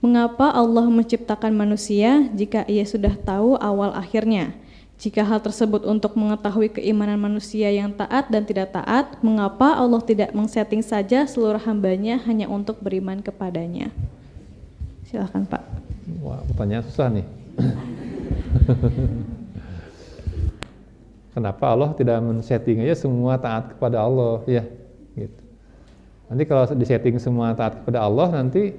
mengapa Allah menciptakan manusia jika ia sudah tahu awal akhirnya? Jika hal tersebut untuk mengetahui keimanan manusia yang taat dan tidak taat, mengapa Allah tidak mengsetting saja seluruh hambanya hanya untuk beriman kepadanya? Silakan Pak. Wah, pertanyaan susah nih. Kenapa Allah tidak men-setting aja semua taat kepada Allah, ya? Gitu. Nanti kalau disetting semua taat kepada Allah, nanti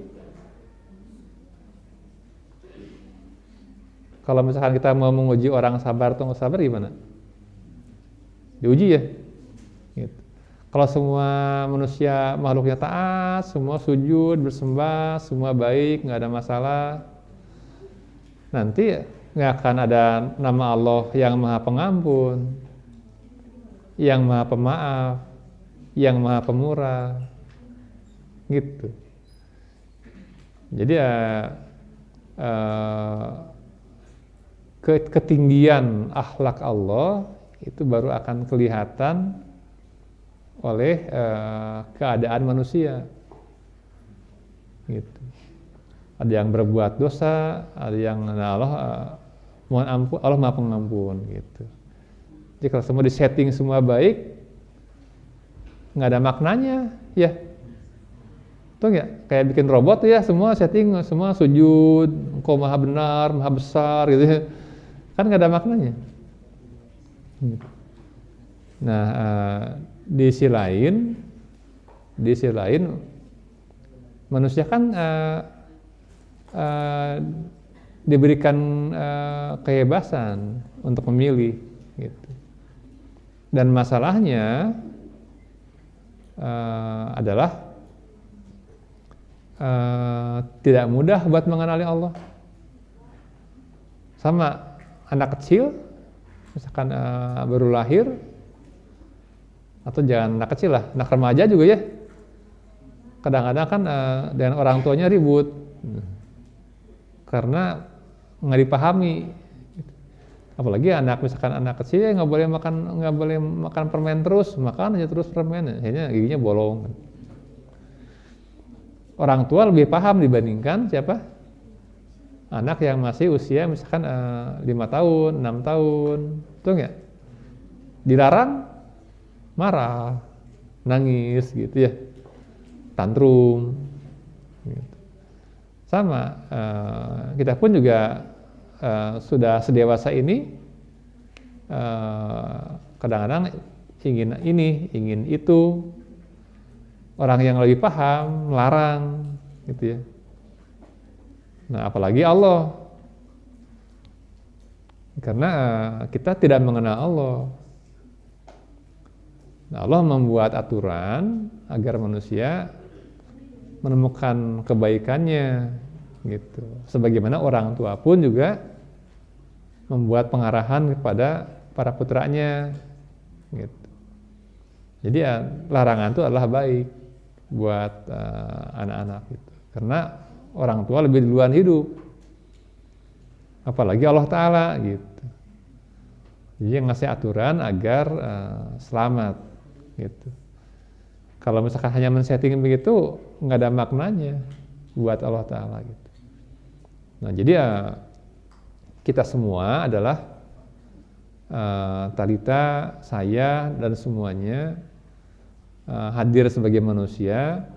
kalau misalkan kita mau menguji orang sabar atau nggak sabar gimana? Diuji ya? Gitu. Kalau semua manusia makhluknya taat, semua sujud, bersembah, semua baik, nggak ada masalah, nanti nggak akan ada nama Allah yang Maha Pengampun, yang Maha Pemaaf, yang Maha Pemurah, gitu. Jadi ketinggian akhlak Allah itu baru akan kelihatan oleh keadaan manusia, gitu. Ada yang berbuat dosa, ada yang Allah mohon ampun, Allah Maha Pengampun, gitu. Jadi kalau semua disetting semua baik, nggak ada maknanya, ya. Tuh nggak? Kayak bikin robot ya, semua setting, semua sujud, Engkau Maha Benar, Maha Besar, gitu ya. Kan nggak ada maknanya. Nah, di sisi lain manusia kan diberikan kebebasan untuk memilih, gitu. Dan masalahnya adalah tidak mudah buat mengenali Allah. Sama anak kecil, misalkan baru lahir, atau jangan anak kecil lah, anak remaja juga ya. Kadang-kadang kan dengan orang tuanya ribut karena nggak dipahami. Apalagi misalkan anak kecil nggak boleh makan permen terus, makan aja terus permen, akhirnya giginya bolong. Orang tua lebih paham dibandingkan siapa? Anak yang masih usia misalkan 5 tahun, 6 tahun, betul nggak? Dilarang, marah, nangis, gitu ya, tantrum. Gitu. Sama, kita pun juga sudah sedewasa ini, kadang-kadang ingin ini, ingin itu. Orang yang lebih paham melarang, gitu ya. Nah, apalagi Allah, karena kita tidak mengenal Allah. Nah, Allah membuat aturan agar manusia menemukan kebaikannya, gitu. Sebagaimana orang tua pun juga membuat pengarahan kepada para putranya, gitu. Jadi larangan itu adalah baik buat anak-anak, gitu. Karena orang tua lebih duluan hidup, apalagi Allah Ta'ala, gitu. Jadi ngasih aturan agar selamat, gitu. Kalau misalkan hanya men-setting begitu, nggak ada maknanya buat Allah Ta'ala, gitu. Nah, jadi kita semua adalah Talita, saya dan semuanya hadir sebagai manusia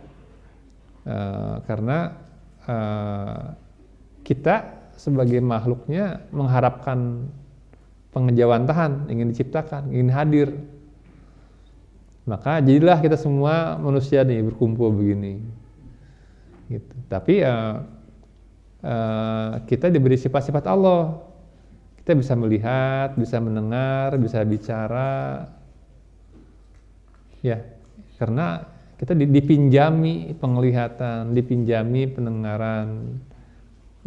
karena kita sebagai makhluknya mengharapkan pengejawantahan, ingin diciptakan, ingin hadir. Maka jadilah kita semua manusia nih berkumpul begini. Gitu. Tapi kita diberi sifat-sifat Allah. Kita bisa melihat, bisa mendengar, bisa bicara, ya, karena kita dipinjami penglihatan, dipinjami pendengaran,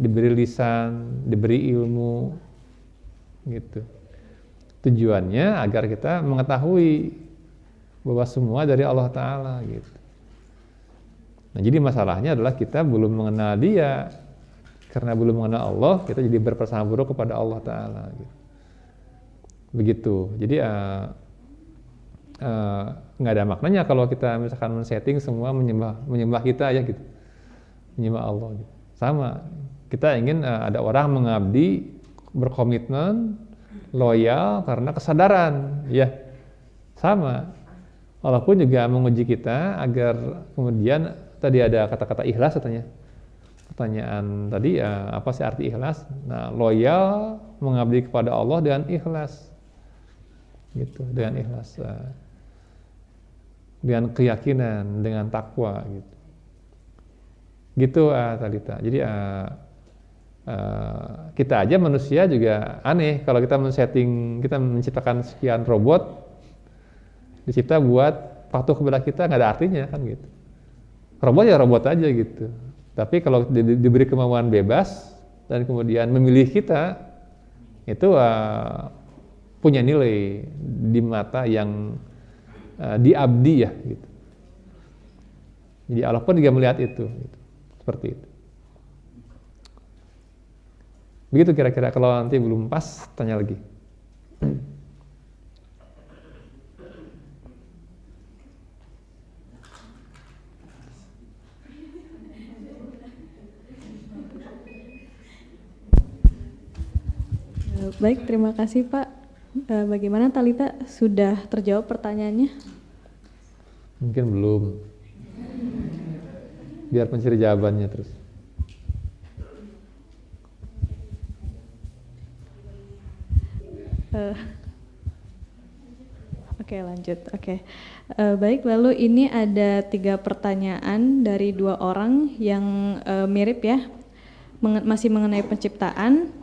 diberi lisan, diberi ilmu, gitu. Tujuannya agar kita mengetahui bahwa semua dari Allah Ta'ala, gitu. Nah, jadi masalahnya adalah kita belum mengenal Dia. Karena belum mengenal Allah, kita jadi berprasangka buruk kepada Allah Ta'ala, gitu. Begitu. Jadi nggak ada maknanya kalau kita misalkan men-setting semua menyembah kita ya gitu, menyembah Allah gitu. Sama, kita ingin ada orang mengabdi, berkomitmen, loyal karena kesadaran, ya sama. Allah pun juga menguji kita agar kemudian tadi ada kata-kata ikhlas katanya. Pertanyaan tadi apa sih arti ikhlas? Nah, loyal mengabdi kepada Allah dengan ikhlas, gitu, dengan ikhlas, dengan keyakinan, dengan takwa, gitu. Gitu Talita. Jadi kita aja manusia juga aneh kalau kita men-setting, kita menciptakan sekian robot, dicipta buat patuh kepada kita, nggak ada artinya kan gitu. Robot ya robot aja gitu. Tapi kalau diberi kemauan bebas dan kemudian memilih kita, itu punya nilai di mata yang diabdi ya gitu. Jadi Allah pun juga melihat itu, gitu. Seperti itu. Begitu kira-kira, kalau nanti belum pas tanya lagi. Baik, terima kasih Pak. Bagaimana Talita, sudah terjawab pertanyaannya? Mungkin belum. Biar mencari jawabannya terus. Oke, lanjut. Oke. Baik, lalu ini ada 3 pertanyaan dari 2 orang yang mirip ya, masih mengenai penciptaan.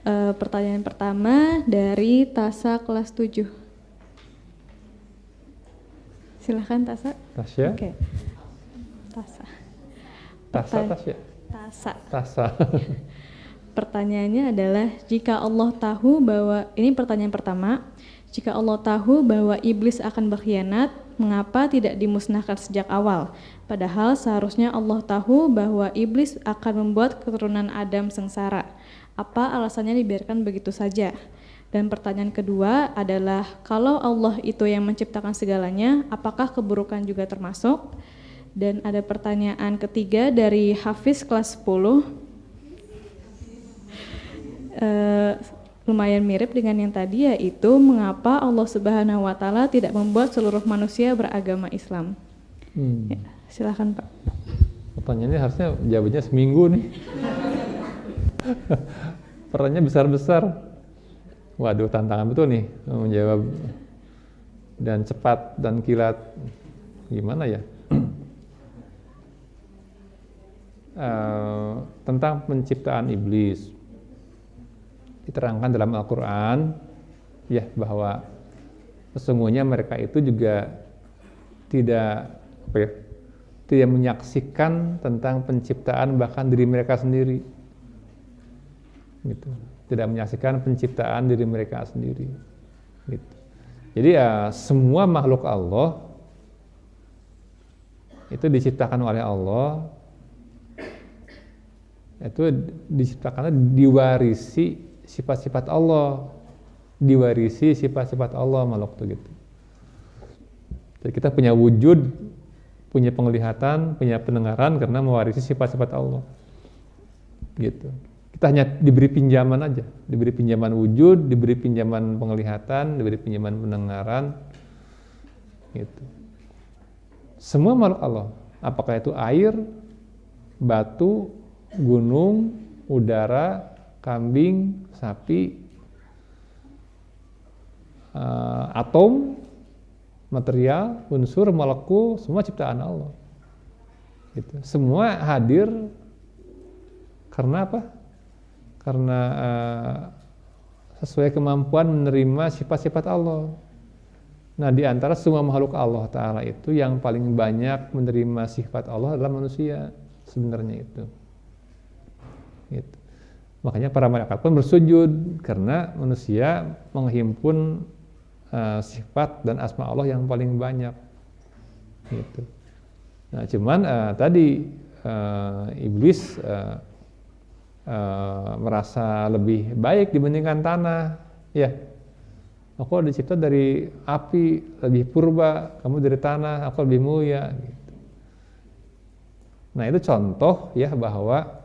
Pertanyaan pertama dari Tasa kelas 7. Silahkan Tasa. Tasya? Oke. Tasa. Tasya? Tasa. Pertanyaannya adalah, jika Allah tahu bahwa, ini pertanyaan pertama, jika Allah tahu bahwa iblis akan berkhianat, mengapa tidak dimusnahkan sejak awal? Padahal seharusnya Allah tahu bahwa iblis akan membuat keturunan Adam sengsara. Apa alasannya dibiarkan begitu saja? Dan pertanyaan kedua adalah, kalau Allah itu yang menciptakan segalanya, apakah keburukan juga termasuk? Dan ada pertanyaan ketiga dari Hafiz kelas 10. Lumayan mirip dengan yang tadi, yaitu mengapa Allah Subhanahu wa Ta'ala tidak membuat seluruh manusia beragama Islam? Ya, silakan Pak. Pertanyaannya harusnya jawabannya seminggu nih. Pertanyaannya besar-besar. Waduh, tantangan betul nih menjawab dan cepat dan kilat. Gimana ya? Tentang penciptaan iblis, diterangkan dalam Al-Quran ya, bahwa sesungguhnya mereka itu juga tidak menyaksikan tentang penciptaan bahkan diri mereka sendiri, gitu. Tidak menyaksikan penciptaan diri mereka sendiri, gitu. Jadi ya, semua makhluk Allah itu diciptakan oleh Allah, itu diciptakannya diwarisi sifat-sifat Allah, diwarisi sifat-sifat Allah makhluk itu, gitu. Jadi kita punya wujud, punya penglihatan, punya pendengaran karena mewarisi sifat-sifat Allah, gitu. Kita hanya diberi pinjaman aja, diberi pinjaman wujud, diberi pinjaman penglihatan, diberi pinjaman pendengaran, gitu. Semua makhluk Allah, apakah itu air, batu, gunung, udara, kambing, sapi, atom, material, unsur, molekul, semua ciptaan Allah. Gitu. Semua hadir karena apa? Karena sesuai kemampuan menerima sifat-sifat Allah. Nah, di antara semua makhluk Allah Ta'ala itu yang paling banyak menerima sifat Allah adalah manusia sebenarnya itu. Gitu. Makanya para malaikat pun bersujud karena manusia menghimpun sifat dan asma Allah yang paling banyak. Gitu. Nah, cuman tadi iblis merasa lebih baik dibandingkan tanah, ya. Aku dicipta dari api, lebih purba, kamu dari tanah, aku lebih mulia. Gitu. Nah, itu contoh ya bahwa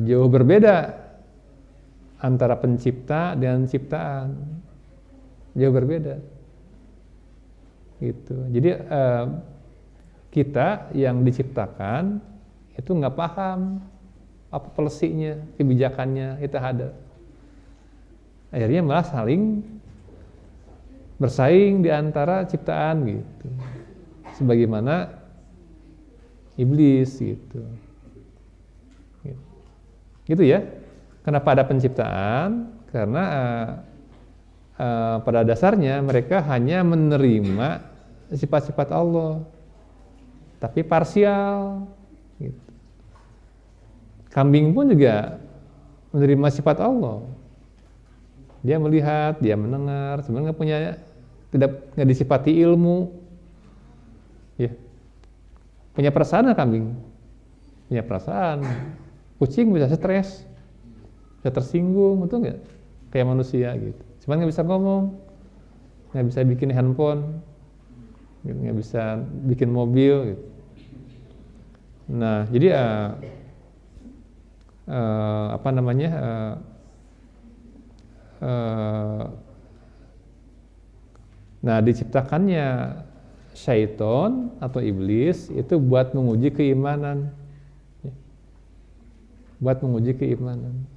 jauh berbeda antara pencipta dan ciptaan, jauh berbeda. Gitu. Jadi kita yang diciptakan itu nggak paham apa polisinya, kebijakannya, kita ada. Akhirnya malah saling bersaing di antara ciptaan gitu. Sebagaimana iblis gitu. Gitu ya. Kenapa ada penciptaan? Karena pada dasarnya mereka hanya menerima sifat-sifat Allah, tapi parsial. Gitu. Kambing pun juga menerima sifat Allah. Dia melihat, dia mendengar, sebenarnya tidak disifati ilmu. Ya. Punya perasaan kambing? Punya perasaan. Kucing bisa stres, bisa tersinggung, betul nggak? Kayak manusia gitu. Cuman nggak bisa ngomong, nggak bisa bikin handphone, nggak bisa bikin mobil gitu. Nah, jadi nah, diciptakannya syaiton atau iblis itu buat menguji keimanan, ya. Buat menguji keimanan.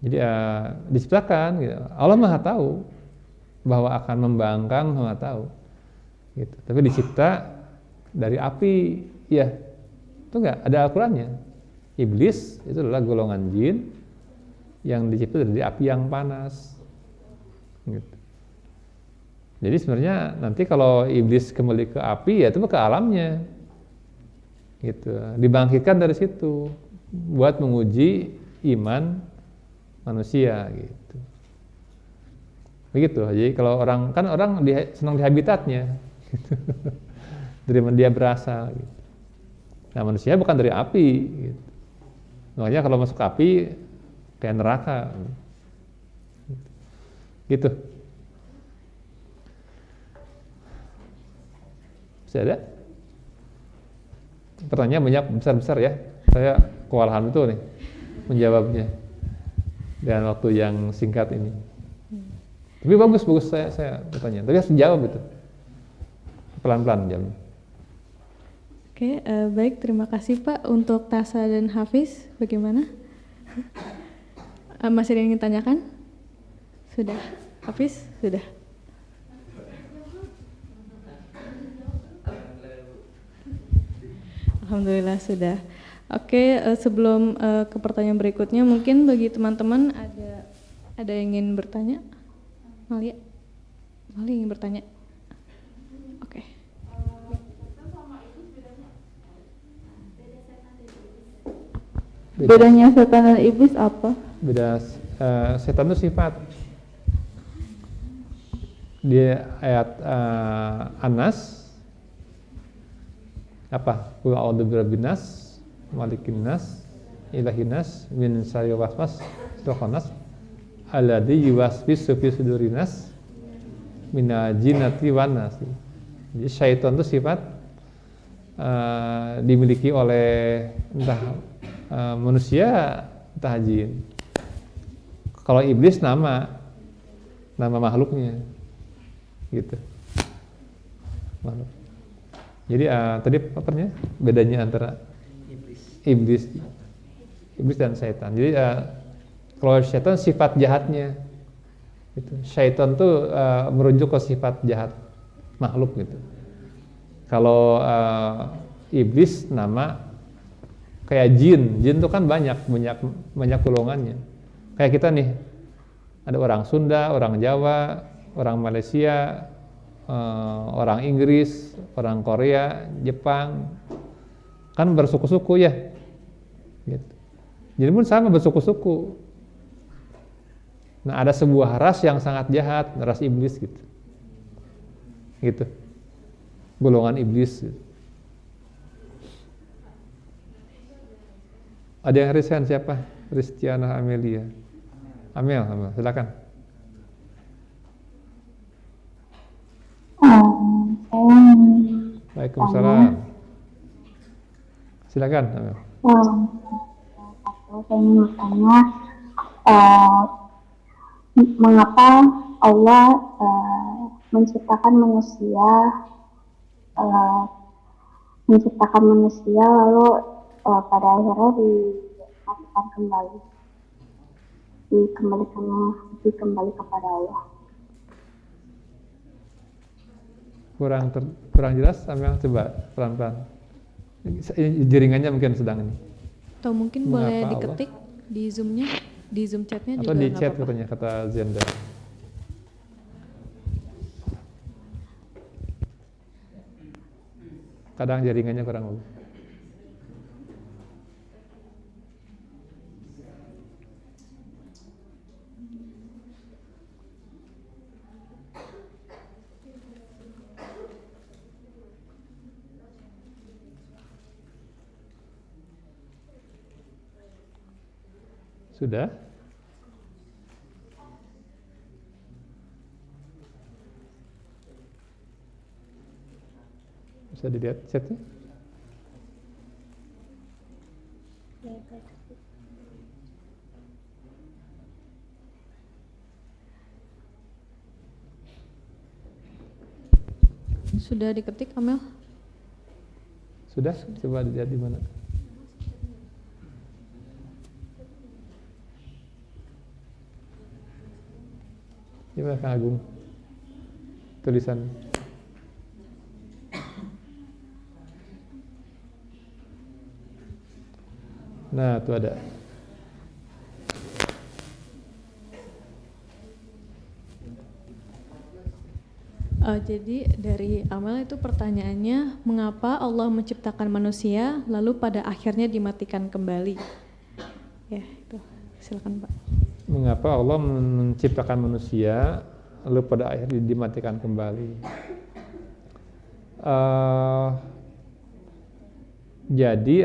Jadi diciptakan, gitu. Allah Maha tahu bahwa akan membangkang, Maha tahu. Gitu. Tapi dicipta dari api, ya, itu enggak ada Al-Qur'annya. Iblis itu adalah golongan jin yang dicipta dari api yang panas. Gitu. Jadi sebenarnya nanti kalau iblis kembali ke api, ya itu ke alamnya. Gitu. Dibangkitkan dari situ buat menguji iman manusia gitu. Begitu. Jadi kalau orang senang di habitatnya gitu. Dari mana dia berasal gitu. Nah, manusia bukan dari api gitu. Makanya kalau masuk api kayak neraka gitu. Masih ada? Pertanyaan banyak besar-besar ya. Saya kewalahan itu nih menjawabnya dengan waktu yang singkat ini. Tapi bagus saya bertanya. Tapi harus jawab gitu. Pelan-pelan jawabnya. Oke, baik, terima kasih Pak. Untuk Tasa dan Hafiz, bagaimana? Masih ada yang ingin tanyakan? Sudah. Hafiz? Sudah. Alhamdulillah sudah. Oke, sebelum ke pertanyaan berikutnya, mungkin bagi teman-teman ada yang ingin bertanya? Malia ingin bertanya? Oke. Bedanya setan dan iblis apa? Beda, setan itu sifat. Di ayat An-Nas apa? Qul a'udzu birabbin nas, malikin nas, ilahin nas, min syarril waswas, nas, alladzi yuwaswisu fi sudurin nas, minal jinnati wan nas. Jadi syaitan itu sifat dimiliki oleh entah manusia, entah jin. Kalau iblis nama makhluknya, gitu. Makhluk. Jadi tadi apa namanya? Bedanya antara iblis dan syaitan. Jadi kalau syaitan sifat jahatnya, gitu. Syaitan tuh merujuk ke sifat jahat makhluk gitu. Kalau iblis nama kayak jin tuh kan banyak golongannya. Kayak kita nih, ada orang Sunda, orang Jawa, orang Malaysia, orang Inggris, orang Korea, Jepang, kan bersuku-suku ya, gitu. Jadi pun sama bersuku-suku. Nah ada sebuah ras yang sangat jahat, ras iblis gitu, golongan iblis. Gitu. Ada yang resign siapa? Kristiana Amelia. Amel, silakan. Waalaikumsalam. Silakan, Amel. Saya ingin bertanya, mengapa Allah menciptakan manusia lalu pada akhirnya dimatikan kembali, dikembali kepada Allah. Kurang jelas, Amel, coba pelan-pelan. Jaringannya mungkin sedang ini. Atau mungkin boleh diketik di Zoom-nya, di Zoom chat-nya juga. Atau di chat apa-apa. katanya, kata Zenda. Kadang jaringannya kurang bagus. Sudah? Bisa dilihat chatnya? Sudah diketik, Amel? Sudah? Coba dilihat di mana? Gimana Kang Agung? Tulisan. Nah, itu ada. Jadi dari Amel itu pertanyaannya, mengapa Allah menciptakan manusia lalu pada akhirnya dimatikan kembali? Ya, itu. Silakan, Pak. Mengapa Allah menciptakan manusia lalu pada akhirnya dimatikan kembali? Jadi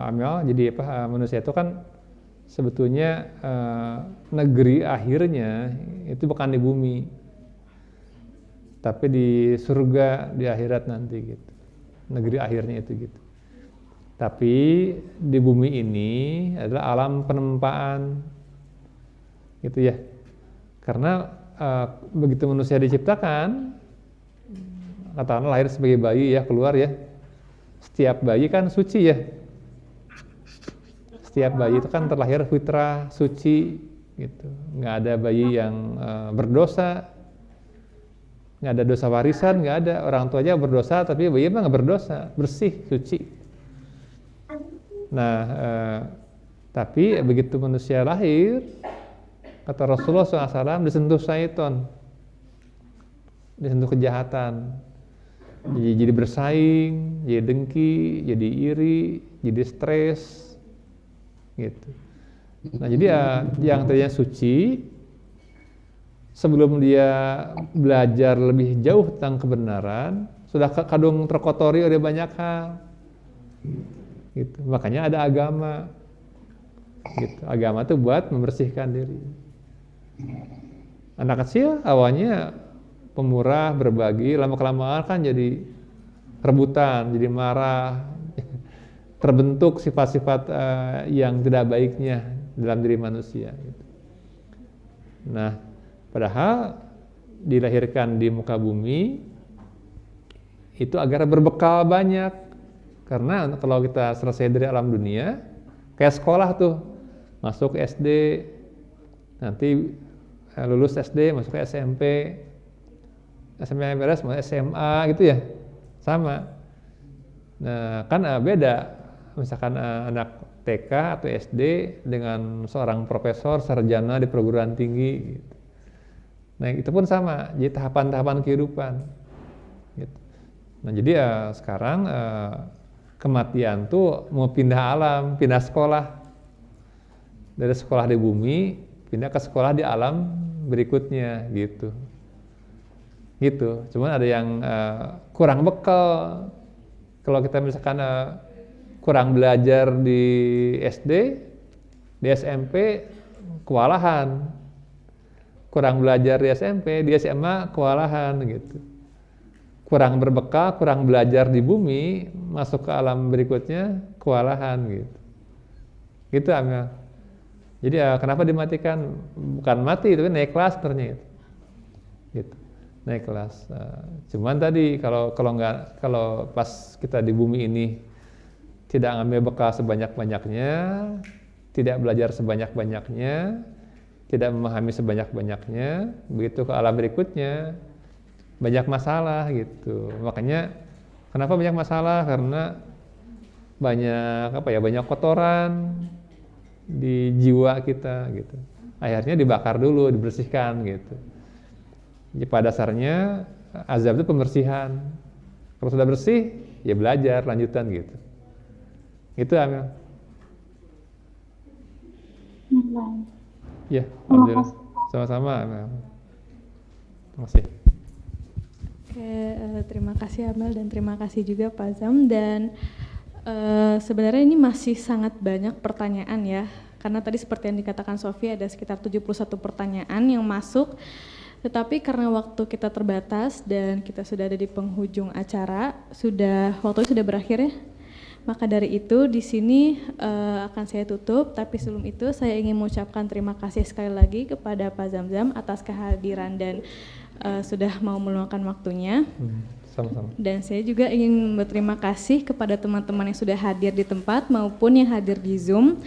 Amel, jadi apa? Manusia itu kan sebetulnya negeri akhirnya itu bukan di bumi, tapi di surga, di akhirat nanti gitu. Negeri akhirnya itu gitu. Tapi di bumi ini adalah alam penempaan, gitu ya. Karena begitu manusia diciptakan, katakanlah lahir sebagai bayi ya, keluar ya. Setiap bayi kan suci ya. Setiap bayi itu kan terlahir fitrah, suci, gitu. Nggak ada bayi yang berdosa, nggak ada dosa warisan, nggak ada. Orang tua aja berdosa, tapi bayi mah nggak berdosa, bersih, suci. Nah, tapi begitu manusia lahir, kata Rasulullah SAW, disentuh syaitan, disentuh kejahatan, jadi bersaing, jadi dengki, jadi iri, jadi stres, gitu. Nah, jadi yang tadinya suci, sebelum dia belajar lebih jauh tentang kebenaran, sudah kadung terkotori oleh banyak hal. Gitu. Makanya ada agama, gitu. Agama itu buat membersihkan diri. Anak kecil awalnya pemurah, berbagi, lama kelamaan kan jadi rebutan, jadi marah, terbentuk sifat-sifat yang tidak baiknya dalam diri manusia. Gitu. Nah, padahal dilahirkan di muka bumi itu agar berbekal banyak. Karena kalau kita selesai dari alam dunia, kayak sekolah tuh, masuk SD, nanti lulus SD, masuk ke SMP beres, masuk SMA gitu ya, sama. Nah, kan beda, misalkan anak TK atau SD dengan seorang profesor, sarjana di perguruan tinggi gitu. Nah, itu pun sama, jadi tahapan-tahapan kehidupan gitu. Nah, jadi sekarang kematian tuh mau pindah alam, pindah sekolah. Dari sekolah di bumi, pindah ke sekolah di alam berikutnya gitu. Gitu, cuman ada yang kurang bekal. Kalau kita misalkan kurang belajar di SD, di SMP kewalahan. Kurang belajar di SMP, di SMA kewalahan gitu. Kurang berbekal, kurang belajar di bumi, masuk ke alam berikutnya kewalahan gitu. Gitu Amel. Jadi kenapa dimatikan? Bukan mati, itu naik kelas sebenarnya gitu. Naik kelas. Cuman tadi kalau pas kita di bumi ini tidak ngambil bekal sebanyak-banyaknya, tidak belajar sebanyak-banyaknya, tidak memahami sebanyak-banyaknya, begitu ke alam berikutnya banyak masalah gitu. Makanya kenapa banyak masalah? Karena banyak kotoran di jiwa kita gitu. Akhirnya dibakar dulu, dibersihkan gitu. Jadi pada dasarnya azab itu pembersihan. Kalau sudah bersih, ya belajar lanjutan gitu. Itu Amel. Ya, alhamdulillah. Sama-sama Amel. Terima kasih. Oke, terima kasih Amel dan terima kasih juga Pak Zam. Dan sebenarnya ini masih sangat banyak pertanyaan ya. Karena tadi seperti yang dikatakan Sofi ada sekitar 71 pertanyaan yang masuk. Tetapi karena waktu kita terbatas dan kita sudah ada di penghujung acara, waktunya sudah berakhir ya. Maka dari itu di sini akan saya tutup, tapi sebelum itu saya ingin mengucapkan terima kasih sekali lagi kepada Pak Zamzam atas kehadiran dan sudah mau meluangkan waktunya. Sama-sama. Dan saya juga ingin berterima kasih kepada teman-teman yang sudah hadir di tempat maupun yang hadir di Zoom.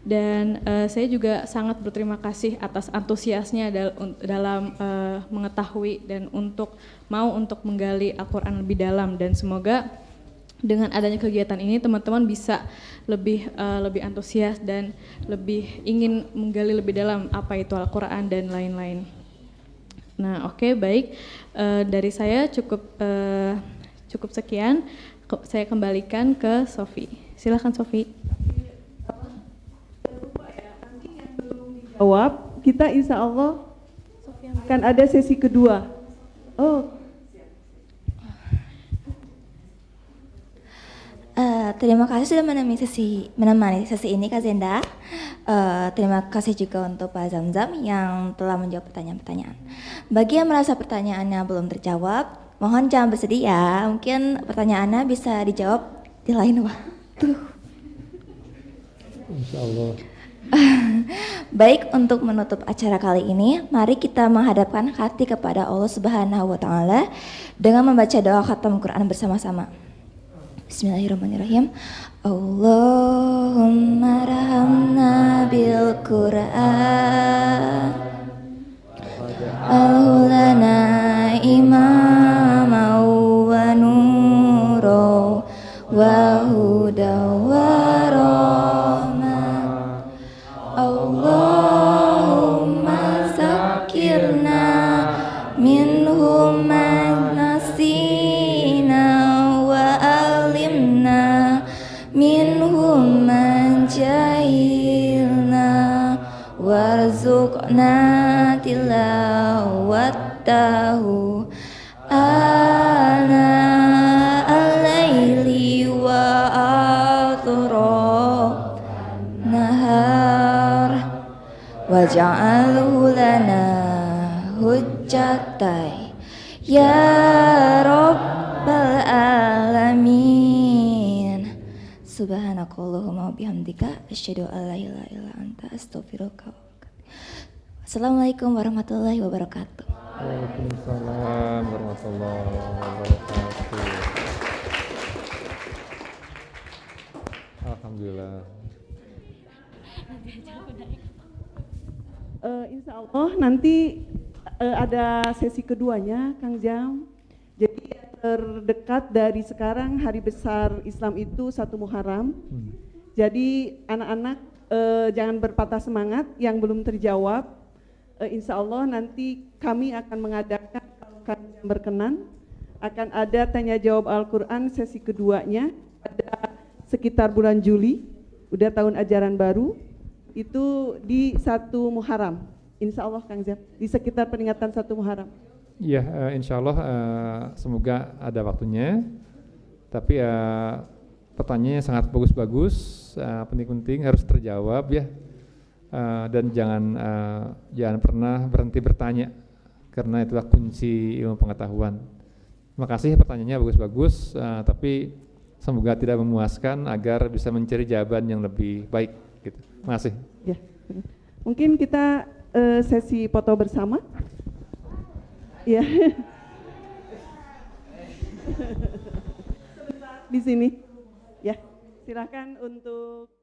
Dan saya juga sangat berterima kasih atas antusiasnya dalam mengetahui dan untuk menggali Al-Quran lebih dalam, dan semoga dengan adanya kegiatan ini teman-teman bisa lebih antusias dan lebih ingin menggali lebih dalam apa itu Al-Quran dan lain-lain. Nah, oke, baik, dari saya cukup sekian. Saya kembalikan ke Sofi. Silakan Sofi. Jawab, kita insya Allah akan ada sesi kedua. Terima kasih sudah menemani sesi ini Kak Zenda. Terima kasih juga untuk Pak Zamzam yang telah menjawab pertanyaan-pertanyaan. Bagi yang merasa pertanyaannya belum terjawab, mohon jangan bersedih ya. Mungkin pertanyaannya bisa dijawab di lain waktu. Insya Allah. Baik, untuk menutup acara kali ini, mari kita menghadapkan hati kepada Allah Subhanahu wa Ta'ala dengan membaca doa khatam Quran bersama-sama. Bismillahirrahmanirrahim. Allahumma rahamna bil Quran, alhulana imama wa nuro wa huda wa Allahumma zakirna minhum ma nasina wa alimna minhum ma jahilna warzuqna tilawatahu ana al-laili wa athra nahar waj'alhu lana hujjatai ya rabbal alamin. Subhanakallahumma bihamdika asyhadu an la ilaha illa anta astaghfiruka. Assalamualaikum warahmatullahi wabarakatuh. Waalaikumsalam warahmatullahi wabarakatuh. Alhamdulillah. Insya Allah nanti ada sesi keduanya, Kang Jam. Jadi yang terdekat dari sekarang hari besar Islam itu 1 Muharram. Jadi anak-anak jangan berpatah semangat yang belum terjawab. Insya Allah nanti kami akan mengadakan, kalau Kang Jam berkenan, akan ada tanya jawab Al-Quran sesi keduanya. Ada sekitar bulan Juli, udah tahun ajaran baru. Itu di 1 Muharram, insya Allah Kang Zam, di sekitar peringatan 1 Muharram. Iya, insya Allah semoga ada waktunya. Tapi pertanyaannya sangat bagus-bagus, penting-penting harus terjawab ya. Dan jangan pernah berhenti bertanya, karena itulah kunci ilmu pengetahuan. Terima kasih, pertanyaannya bagus-bagus, tapi semoga tidak memuaskan agar bisa mencari jawaban yang lebih baik. Gitu. Terima kasih. Ya, mungkin kita sesi foto bersama. Ya. Di sini. Ya, silakan untuk